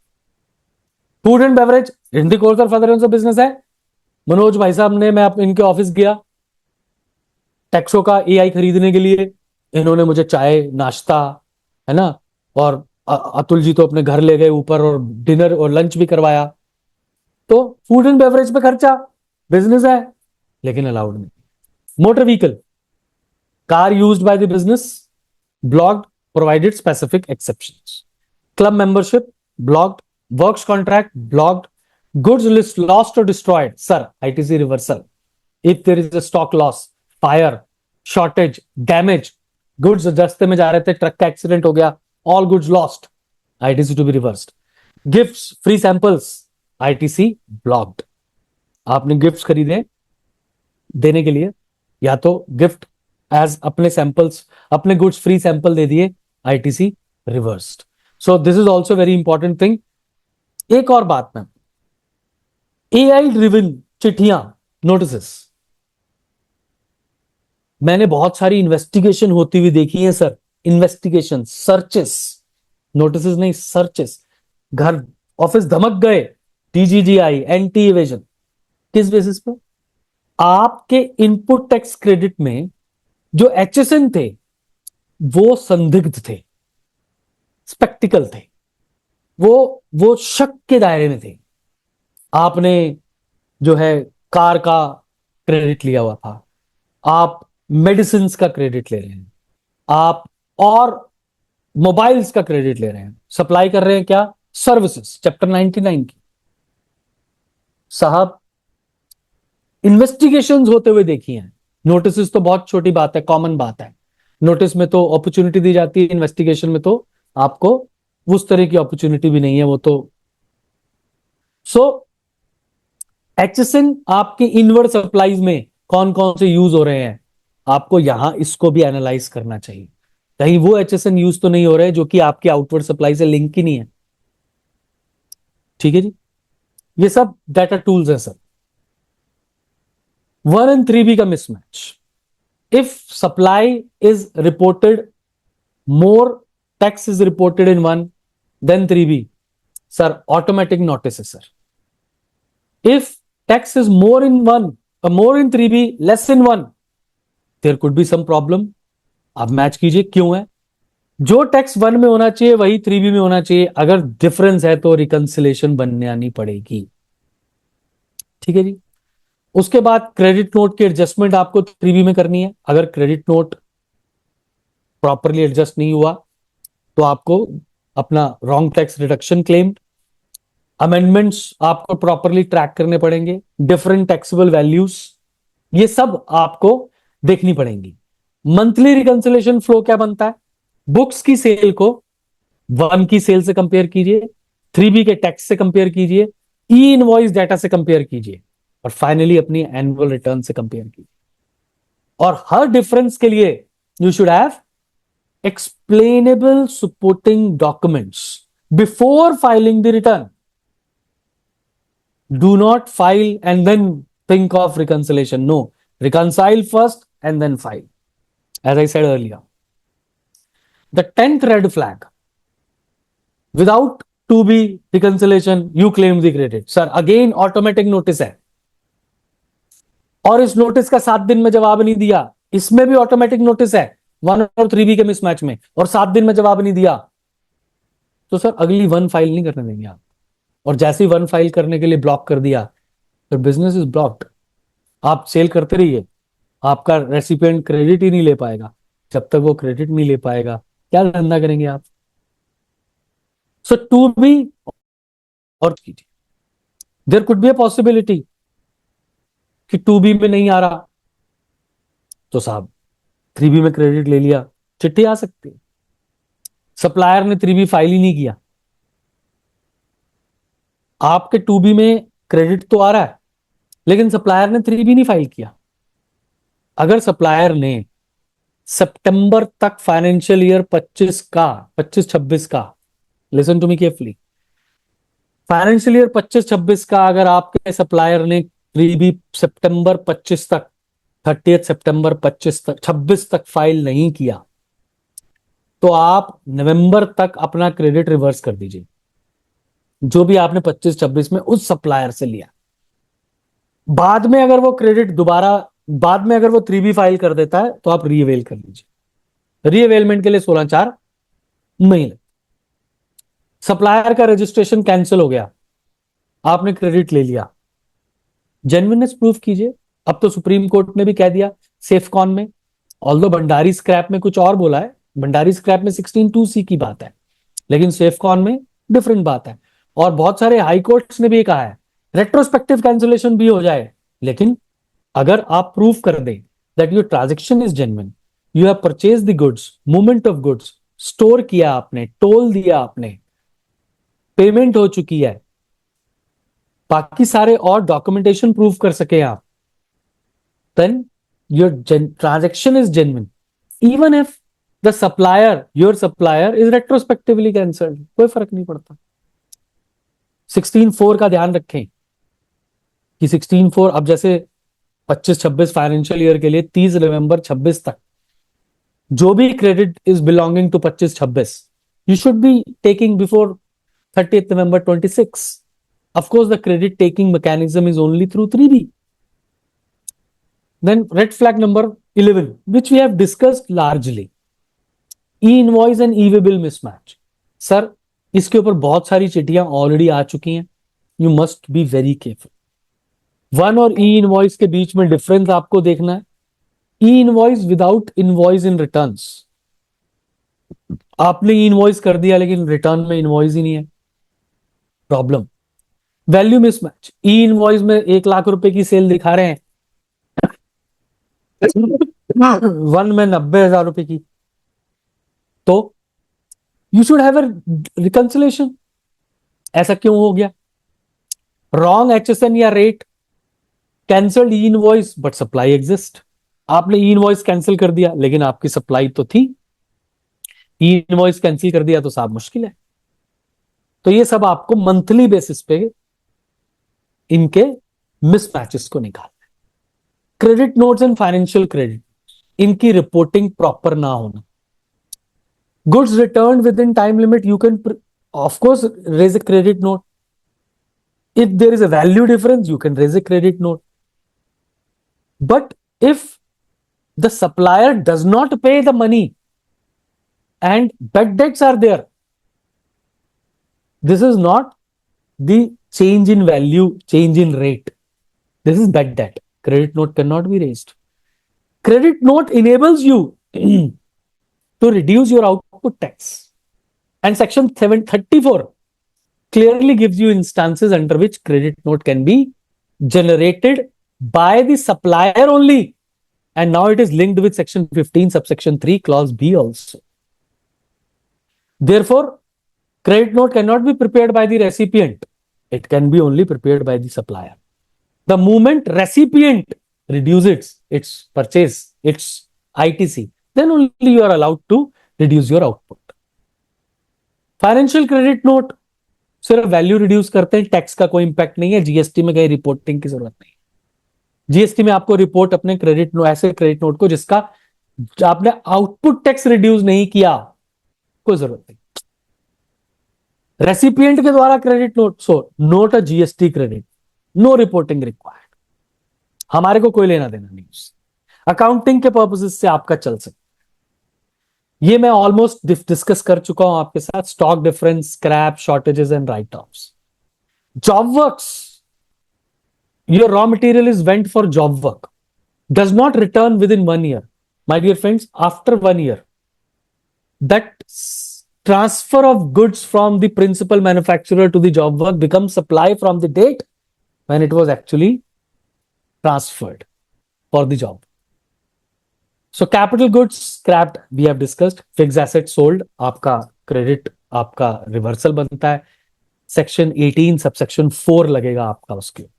Food and beverage in the course or furtherance of business है। मनोज भाई साहब ने, मैं इनके office गया टैक्सो का AI खरीदने के लिए, इन्होंने मुझे चाय नाश्ता है ना, और अतुल जी तो अपने घर ले गए ऊपर और डिनर और लंच भी करवाया। तो फूड एंड बेवरेज पे खर्चा, बिजनेस है लेकिन अलाउड नहीं। Motor vehicle, car used by the business, blocked provided specific exceptions. Club membership blocked, works contract blocked, goods list lost or destroyed, sir ITC reversal. If there is a stock loss, fire, shortage, damage, goods रास्ते में जा रहे थे, truck का accident हो गया, all goods lost, ITC to be reversed. Gifts, free samples, ITC blocked. आपने gifts खरीदे देने के लिए, या तो गिफ्ट एज अपने सैंपल्स, अपने गुड्स फ्री सैंपल दे दिए, ITC reversed. So this is also very important thing. एक और बात मैम, एआई ड्रिवन चिट्ठियां, नोटिस, मैंने बहुत सारी इन्वेस्टिगेशन होती हुई देखी है सर, इन्वेस्टिगेशन, सर्चेस, नोटिस नहीं सर्चेस, घर ऑफिस धमक गए, टीजीजीआई, एंटी इवेजन, किस बेसिस पे? आपके इनपुट टैक्स क्रेडिट में जो एचएसएन थे वो संदिग्ध थे, स्पेक्टिकल थे, वो शक के दायरे में थे। आपने जो है कार का क्रेडिट लिया हुआ था, आप मेडिसिन का क्रेडिट ले रहे हैं, आप और मोबाइल्स का क्रेडिट ले रहे हैं, सप्लाई कर रहे हैं क्या, सर्विसेज, चैप्टर 99 की। साहब इन्वेस्टिगेशंस होते हुए देखी हैं, नोटिस तो बहुत छोटी बात है, कॉमन बात है, नोटिस में तो अपॉर्चुनिटी दी जाती है, इन्वेस्टिगेशन में तो आपको उस तरह की अपॉर्चुनिटी भी नहीं है वो तो। सो एचएसएन आपके इनवर्ड सप्लाईज में कौन कौन से यूज हो रहे हैं, आपको यहां इसको भी एनालाइज करना चाहिए। कहीं वो एचएसएन यूज तो नहीं हो रहे जो कि आपके आउटवर्ड सप्लाई से लिंक ही नहीं है। ठीक है जी, ये सब डाटा टूल्स है सर। 1 and 3B का mismatch, if supply is reported more tax is reported in 1 then 3B, sir automatic notice है sir. If tax is more in 3B less in 1, there could be some problem. आप match कीजिए क्यों है, जो tax 1 में होना चाहिए वही 3B में होना चाहिए, अगर डिफरेंस है तो रिकंसिलेशन बनने आनी पड़ेगी। ठीक है जी। उसके बाद क्रेडिट नोट की एडजस्टमेंट आपको 3B में करनी है। अगर क्रेडिट नोट प्रॉपरली एडजस्ट नहीं हुआ तो आपको अपना wrong tax reduction claim, amendments आपको प्रॉपरली ट्रैक करने पड़ेंगे, डिफरेंट टैक्सेबल वैल्यूज, ये सब आपको देखनी पड़ेंगी। मंथली रिकंसिलेशन फ्लो क्या बनता है, बुक्स की सेल को 1 की सेल से कंपेयर कीजिए, 3B के टैक्स से कंपेयर कीजिए, ई इनवॉइस डाटा से कंपेयर कीजिए, और फाइनली अपनी एनुअल रिटर्न से कंपेयर कीजिए। और हर डिफरेंस के लिए you should have explainable supporting documents before filing the return. Do not file and then think of reconciliation. No, reconcile first and then file. As I said earlier, the 10th red flag, without 2B reconciliation, you claim the credit. Sir, again automatic notice है, और इस notice का 7 दिन में जवाब नहीं दिया, इसमें भी ऑटोमेटिक नोटिस है 1 और 3B के मिसमैच में, और 7 दिन में जवाब नहीं दिया तो सर अगली 1 फाइल नहीं करने देंगे आप। और जैसे ही 1 फाइल करने के लिए ब्लॉक कर दिया तो बिजनेस इज ब्लॉक्ड। आप सेल करते रहिए, आपका रेसिपिएंट क्रेडिट ही नहीं ले पाएगा। जब तक वो क्रेडिट नहीं ले पाएगा क्या धंधा करेंगे आप। सो 2B और there could be a possibility कि 2B में नहीं आ रहा तो साहब 3B में क्रेडिट ले लिया, चिट्ठी आ सकती है। सप्लायर ने 3B फाइल ही नहीं किया, आपके 2B में क्रेडिट तो आ रहा है लेकिन सप्लायर ने 3B नहीं फाइल किया। अगर सप्लायर ने सितंबर तक फाइनेंशियल ईयर 25-26 का, listen to me carefully, financial year 25-26 का अगर आपके सप्लायर ने 3B सितंबर 25 तक, 30 सितंबर 25 तक 26 तक फाइल नहीं किया तो आप नवंबर तक अपना क्रेडिट रिवर्स कर दीजिए, जो भी आपने 25-26 में उस सप्लायर से लिया। बाद में अगर वो क्रेडिट दोबारा, बाद में अगर वो 3B फाइल कर देता है तो आप रीअवेल कर लीजिए। रीअवेलमेंट के लिए 16/4 महीने। सप्लायर का रजिस्ट्रेशन कैंसिल हो गया, आपने क्रेडिट ले लिया, जेन्युइननेस प्रूफ कीजिए। अब तो सुप्रीम कोर्ट ने भी कह दिया सेफकॉन में, ऑल्दो भंडारी स्क्रैप में कुछ और बोला है, भंडारी स्क्रैप में 16(2)(c की बात है, लेकिन सेफकॉन में डिफरेंट बात है। और बहुत सारे हाई कोर्ट्स ने भी कहा है रेट्रोस्पेक्टिव कैंसिलेशन भी हो जाए, लेकिन अगर आप प्रूफ कर दें that your transaction is genuine, you have purchase the goods, movement of goods, store किया आपने, टोल दिया आपने, पेमेंट हो चुकी है, बाकी सारे और डॉक्यूमेंटेशन प्रूफ कर सके आप, then your transaction is genuine even if the supplier, your supplier is retrospectively cancelled, कोई फर्क नहीं पड़ता। 16(4) का ध्यान रखें कि 16(4) अब जैसे 25-26 फाइनेंशियल ईयर के लिए 30 नवंबर 26 तक जो भी credit is belonging to 25-26 you should be taking before 30th November 26। Of course, the credit taking mechanism is only through 3B. Then red flag number 11, which we have discussed largely, e-invoice and e-way-bill mismatch. Sir इसके ऊपर बहुत सारी चिट्ठियां already आ चुकी हैं, you must be very careful. 1 और ई invoice के बीच में डिफरेंस आपको देखना है। ई इनवॉइस विदाउट इनवॉइस इन रिटर्न्स, आपने ई इनवॉइस कर दिया लेकिन रिटर्न में इनवॉइस ही नहीं है, प्रॉब्लम। वैल्यू मिसमैच, ई इनवॉइस में 1 लाख रुपए की सेल दिखा रहे हैं वन में 90,000 रुपए की, तो you should have a reconciliation. ऐसा क्यों हो गया? रॉन्ग एचएसएन या rate, cancelled E invoice but supply exist. आपने ई इनवॉइस कैंसिल कर दिया लेकिन आपकी सप्लाई तो थी। ई इनवॉइस कैंसिल कर दिया तो साहब मुश्किल है। तो ये सब आपको मंथली बेसिस पे इनके मिसमैचेस को निकालना है। Credit notes and financial credit, इनकी रिपोर्टिंग प्रॉपर ना होना। Goods return within time limit, you can of course raise a credit note. If there is a value difference, you can raise a credit note. But if the supplier does not pay the money and bad debts are there, this is not the change in value, change in rate. This is bad debt. Credit note cannot be raised. Credit note enables you to reduce your output tax. And section 734 clearly gives you instances under which credit note can be generated by the supplier only. And now it is linked with section 15 subsection 3 clause B also. Therefore, credit note cannot be prepared by the recipient. It can be only prepared by the supplier. The moment recipient reduces its purchase, its ITC, then only you are allowed to reduce your output. Financial credit note सिर्फ value reduce करते हैं, tax का कोई impact नहीं है, GST में कहीं reporting की जरूरत नहीं। जीएसटी में आपको रिपोर्ट अपने क्रेडिट नोट, ऐसे क्रेडिट नोट को जिसका आपने आउटपुट टैक्स रिड्यूस नहीं किया, कोई जरूरत नहीं। रेसिपिएंट के द्वारा credit note, so not a GST credit, no reporting required, हमारे को कोई लेना देना नहीं उससे, अकाउंटिंग के पर्पसेस से आपका चल सकता। ये मैं ऑलमोस्ट डिस्कस कर चुका हूं आपके साथ, stock difference, scrap, shortages and right offs. Job works, your raw material is went for job work, does not return within 1 year. My dear friends, after 1 year, that transfer of goods from the principal manufacturer to the job work becomes supply from the date when it was actually transferred for the job. So capital goods scrapped, we have discussed. Fixed asset sold, आपका credit, आपका reversal बनता है। Section 18 subsection 4 लगेगा आपका उसके।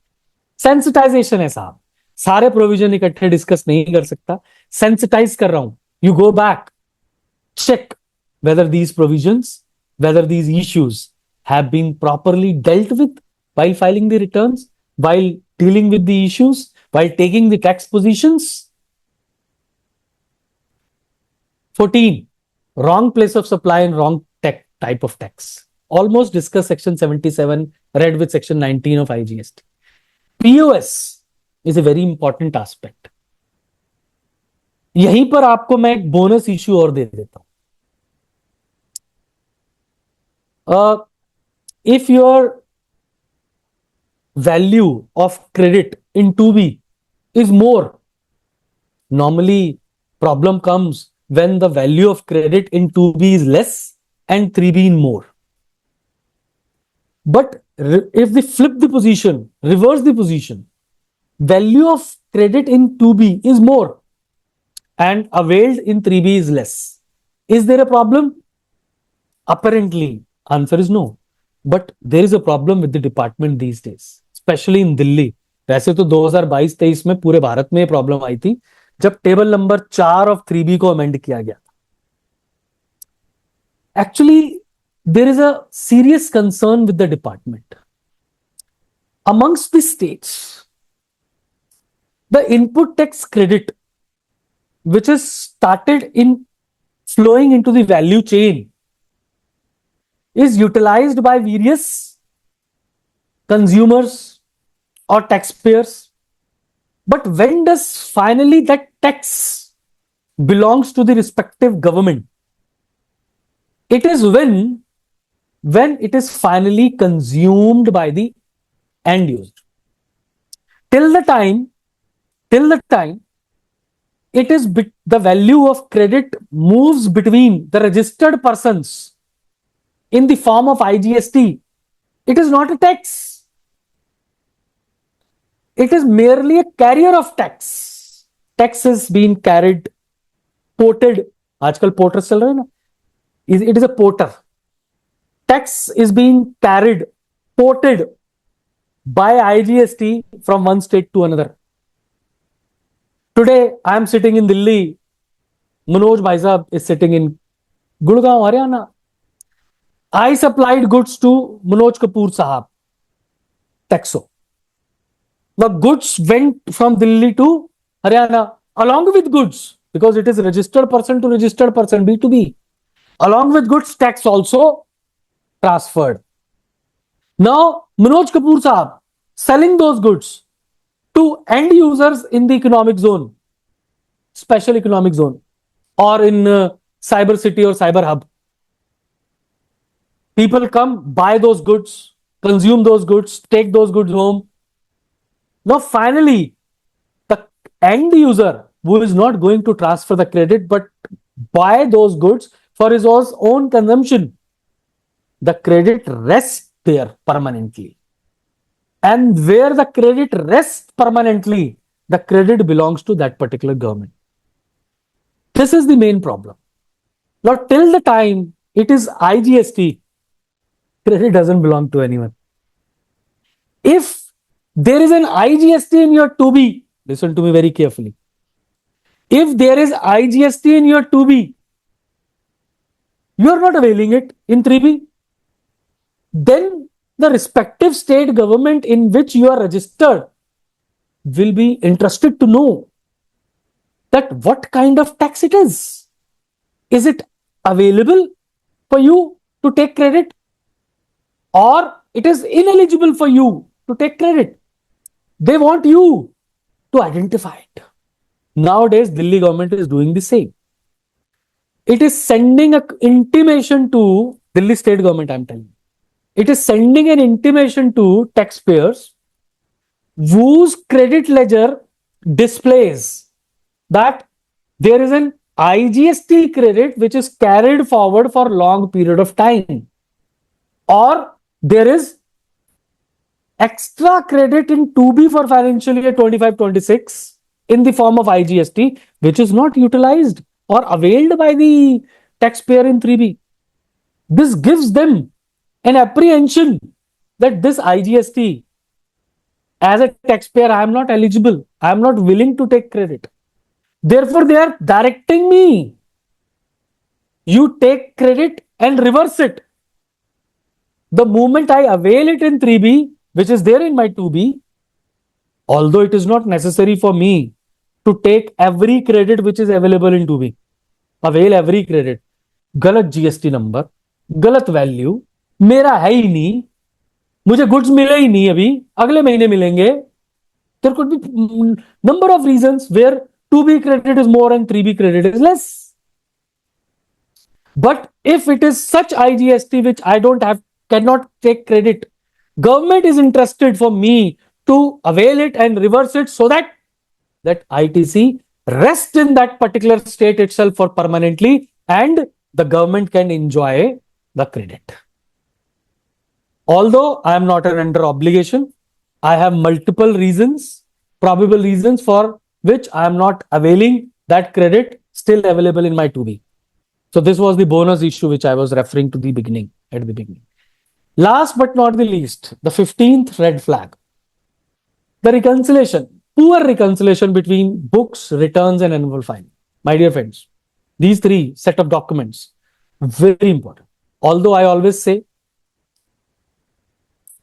Sensitisation है साहब, सारे प्रोविजन इकट्ठे डिस्कस नहीं कर सकता, सेंसिटाइज कर रहा हूं। You go back, check whether these provisions, whether these issues have been properly dealt with while filing the returns, while dealing with the issues, while taking the tax positions. 14, wrong place of supply and wrong type of tax. Almost discuss section 77, read with section 19 of IGST. POS is a very important aspect. यहीं पर आपको मैं एक bonus issue और दे देता हूं। If your value of credit in 2B is more, normally problem comes when the value of credit in 2B is less and 3B in more. But if they flip the position, reverse the position, value of credit in 2B is more and availed in 3B is less, is there a problem? Apparently, answer is no. But there is a problem with the department these days, especially in Delhi. वैसे तो 2022-23 में पूरे भारत में problem आई थी जब table number 4 of 3B को amend किया गया था। Actually there is a serious concern with the department. Amongst the states, the input tax credit, which is started in flowing into the value chain, is utilized by various consumers or taxpayers. But when does finally that tax belongs to the respective government? It is when it is finally consumed by the end user. Till the time it is the value of credit moves between the registered persons in the form of IGST, it is not a tax. It is merely a carrier of tax. tax is being carried, ported, आजकल porters चल रहे हैं ना, it is a porter. Tax is being carried, ported by IGST from one state to another. Today, I am sitting in Delhi. Manoj Bhai Sahab is sitting in Gurgaon, Haryana. I supplied goods to Manoj Kapoor Sahab, Taxo. The goods went from Delhi to Haryana along with goods, because it is registered person to registered person, B2B. Along with goods, tax also transferred. Now, Manoj Kapoor Sahab selling those goods to end users in the economic zone, special economic zone, or in cyber city or cyber hub. People come, buy those goods, consume those goods, take those goods home. Now, finally, the end user who is not going to transfer the credit but buy those goods for his own consumption, the credit rests there permanently. And where the credit rests permanently, the credit belongs to that particular government. This is the main problem. Now, till the time it is IGST, credit doesn't belong to anyone. If there is an IGST in your 2B, listen to me very carefully. If there is IGST in your 2B, you are not availing it in 3B, then the respective state government in which you are registered will be interested to know that what kind of tax it is. Is it available for you to take credit, or it is ineligible for you to take credit? They want you to identify it. Nowadays, Delhi government is doing the same. It is sending an intimation to Delhi state government, I am telling you. It is sending an intimation to taxpayers whose credit ledger displays that there is an IGST credit which is carried forward for long period of time, or there is extra credit in 2B for financial year 25-26 in the form of IGST, which is not utilized or availed by the taxpayer in 3B. This gives them an apprehension that this IGST, as a taxpayer, I am not eligible. I am not willing to take credit. Therefore, they are directing me. You take credit and reverse it. The moment I avail it in 3B, which is there in my 2B, although it is not necessary for me to take every credit which is available in 2B, avail every credit, गलत GST number, गलत value, मेरा है ही नहीं, मुझे goods मिले ही नहीं, अभी अगले महीने मिलेंगे. There could be number of reasons where 2B credit is more and 3B credit is less. But if it is such IGST which I cannot take credit, government is interested for me to avail it and reverse it so that ITC rests in that particular state itself for permanently, and the government can enjoy the credit. Although I am not under obligation, I have multiple reasons, probable reasons for which I am not availing that credit still available in my 2B. So this was the bonus issue which I was referring to at the beginning. Last but not the least, the 15th red flag. The reconciliation, poor reconciliation between books, returns and annual filing. My dear friends, these three set of documents, very important. Although I always say,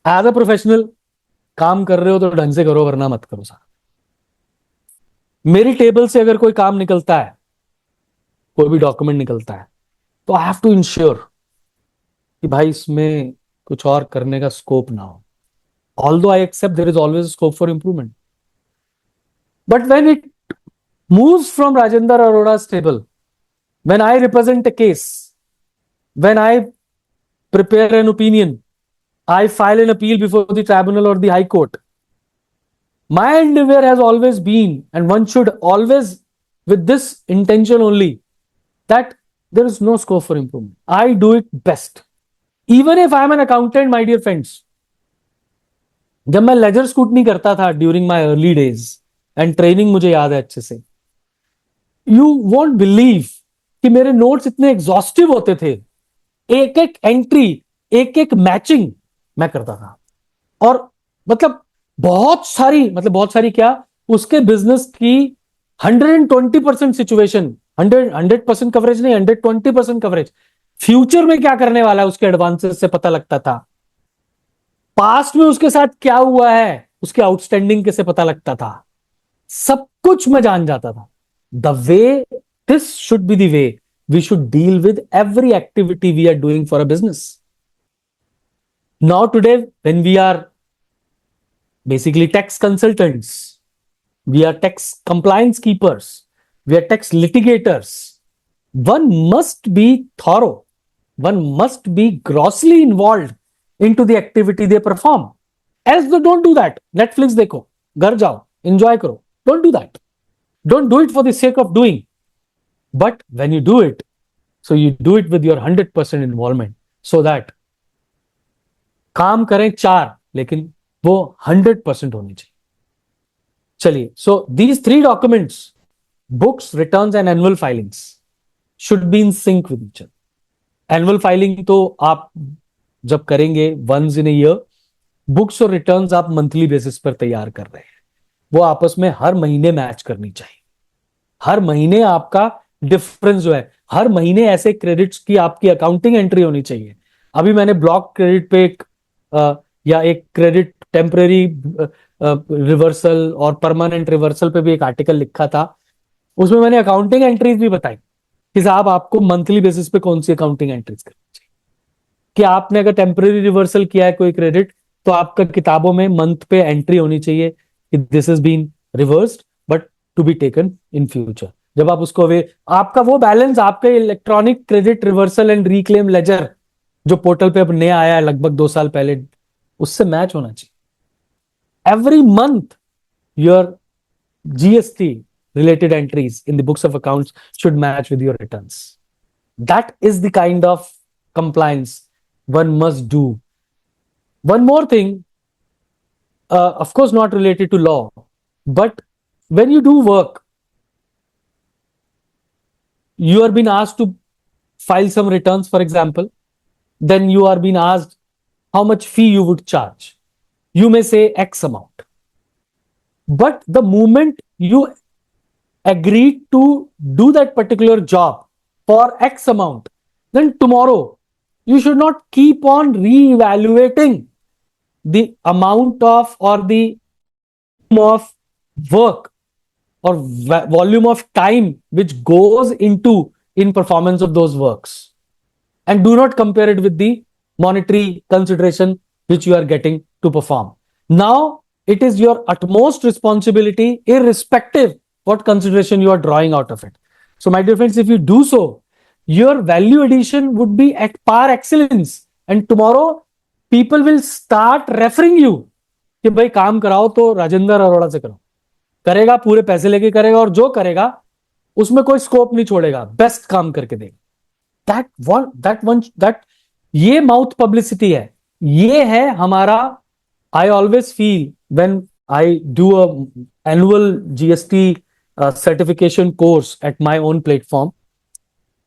as a professional, काम कर रहे हो तो ढंग से करो, वरना मत करो साहब. मेरी टेबल से अगर कोई काम निकलता है, कोई भी डॉक्यूमेंट निकलता है, तो आई हैव टू इंश्योर कि भाई इसमें कुछ और करने का स्कोप ना हो. Although I accept there is always scope for improvement, but when it moves from Rajendra Arora's table, when I represent a case, when I prepare an opinion, I file an appeal before the tribunal or the high court, my endeavor has always been, and one should always, with this intention only, that there is no scope for improvement. I do it best. Even if I am an accountant, my dear friends, जब मैं laser scrutiny करता था during my early days, and training मुझे याद है अच्छे से, you won't believe कि मेरे नोट्स इतने एग्जॉस्टिव होते थे, एक एक एंट्री, एक एक मैचिंग मैं करता था। और मतलब बहुत सारी क्या, उसके बिजनेस की 120% सिचुएशन, 100% कवरेज नहीं, 120% कवरेज, फ्यूचर में क्या करने वाला है उसके एडवांसेस से पता लगता था, पास्ट में उसके साथ क्या हुआ है उसके आउटस्टैंडिंग के से पता लगता था, सब कुछ मैं जान जाता था। The way, this should be the way we should deal with every activity we are doing for a business. Now today when we are basically tax consultants, we are tax compliance keepers, we are tax litigators, one must be thorough, one must be grossly involved into the activity they perform, else they don't do that। Netflix देखो, घर जाओ, enjoy करो, don't do that, don't do it for the sake of doing, but when you do it, so you do it with your 100% involvement, so that काम करें चार लेकिन वो 100% होनी चाहिए। चलिए, so these three documents, books, returns and annual filings, should be in sync with each other. Annual filing तो आप जब करेंगे वंस इन ईयर, बुक्स और रिटर्न्स आप मंथली बेसिस पर तैयार कर रहे हैं, वो आपस में हर महीने मैच करनी चाहिए। हर महीने आपका डिफरेंस जो है, हर महीने ऐसे क्रेडिट्स की आपकी अकाउंटिंग एंट्री होनी चाहिए। अभी मैंने ब्लॉक क्रेडिट पे या एक क्रेडिट टेम्परेरी रिवर्सल और परमानेंट रिवर्सल पे भी एक आर्टिकल लिखा था, उसमें मैंने अकाउंटिंग एंट्रीज भी बताई कि साहब आपको मंथली बेसिस पे कौन सी अकाउंटिंग एंट्रीज करनी चाहिए। कि आपने अगर टेम्परेरी रिवर्सल किया है कोई क्रेडिट, तो आपका किताबों में मंथ पे एंट्री होनी चाहिए कि this is been reversed but to be taken in future. जब आप उसको वे, आपका वो बैलेंस आपके electronic credit reversal and reclaim ledger जो पोर्टल पे अब नया आया है लगभग 2 साल पहले, उससे मैच होना चाहिए। Every month your GST related entries in the books of accounts should match with your returns. That is the kind of compliance one must do. One more thing, of course not related to law, but when you do work, you are being asked to file some returns, for example, then you are being asked how much fee you would charge. You may say X amount. But the moment you agreed to do that particular job for X amount, then tomorrow you should not keep on re-evaluating the amount of or the of work or volume of time which goes into in performance of those works, and do not compare it with the monetary consideration which you are getting to perform. Now it is your utmost responsibility, irrespective what consideration you are drawing out of it. So my dear friends, if you do so, your value addition would be at par excellence, and tomorrow people will start referring you कि भाई काम कराओ तो राजेंद्र अरोड़ा से करो, करेगा, पूरे पैसे लेके करेगा, और जो करेगा उसमें कोई स्कोप नहीं छोड़ेगा, बेस्ट काम करके देगा। दैट ये माउथ पब्लिसिटी है, ये है हमारा। I always feel when I do a annual GST certification course at my own platform,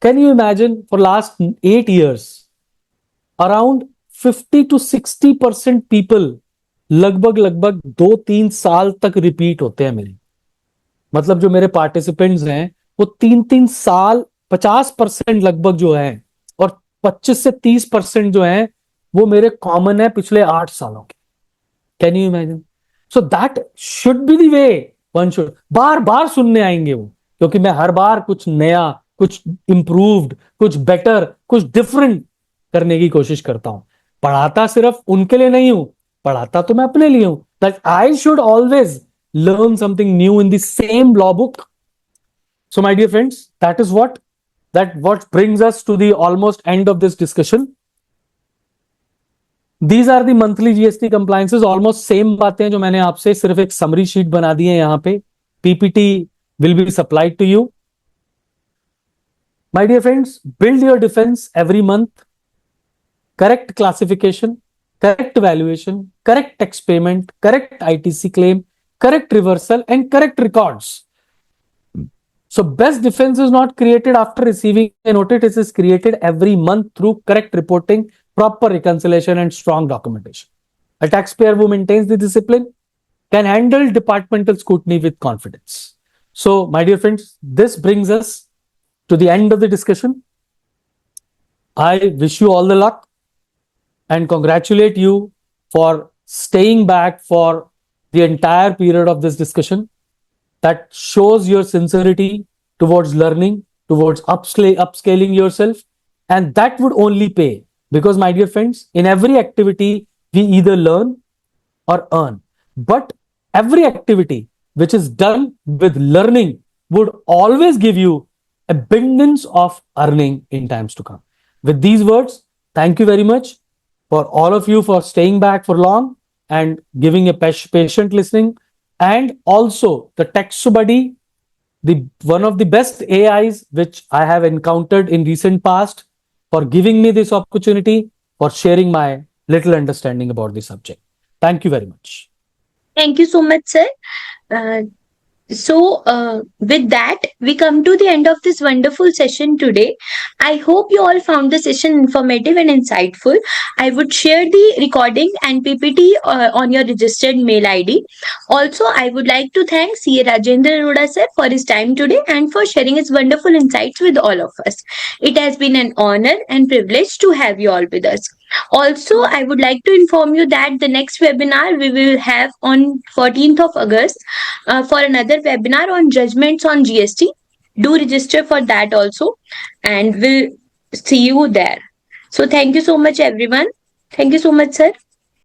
can you imagine for last 8 years around 50 to 60% people लगभग लगभग 2-3 साल तक रिपीट होते हैं मेरे। मतलब जो मेरे पार्टिसिपेंट्स हैं वो 3-3 साल, 50% लगभग जो है, और 25 से 30% जो है वो मेरे कॉमन है पिछले 8 सालों के। Can you imagine? So that should be the way one should. बार बार सुनने आएंगे वो, क्योंकि मैं हर बार कुछ नया, कुछ इंप्रूव्ड, कुछ बेटर, कुछ डिफरेंट करने की कोशिश करता हूं। पढ़ाता सिर्फ उनके लिए नहीं हूं, पढ़ाता तो मैं अपने लिए हूं, that I should always learn something new in the same law book. So my dear friends, that is what brings us to the almost end of this discussion. These are the monthly GST compliances, almost same बातें जो मैंने आपसे सिर्फ एक summary sheet बना दी है यहाँ पे। PPT will be supplied to you. My dear friends, build your defense every month. Correct classification, correct valuation, correct tax payment, correct ITC claim, correct reversal, and correct records. So best defense is not created after receiving a notice, it is created every month through correct reporting, proper reconciliation, and strong documentation. A taxpayer who maintains the discipline can handle departmental scrutiny with confidence. So, my dear friends, this brings us to the end of the discussion. I wish you all the luck and congratulate you for staying back for the entire period of this discussion. That shows your sincerity towards learning, towards upscaling yourself, and that would only pay, because my dear friends, in every activity we either learn or earn, but every activity which is done with learning would always give you abundance of earning in times to come. With these words, thank you very much for all of you for staying back for long and giving a patient listening. And also the Text Buddy, the one of the best AIs which I have encountered in recent past, for giving me this opportunity, for sharing my little understanding about the subject. Thank you very much. Thank you so much, sir. With that, we come to the end of this wonderful session today. I hope you all found the session informative and insightful. I would share the recording and PPT on your registered mail ID. Also, I would like to thank CA Rajendra Arora sir for his time today and for sharing his wonderful insights with all of us. It has been an honor and privilege to have you all with us. Also, I would like to inform you that the next webinar we will have on 14th of August for another webinar on judgments on GST. Do register for that also, and we'll see you there. So thank you so much, everyone. Thank you so much, sir.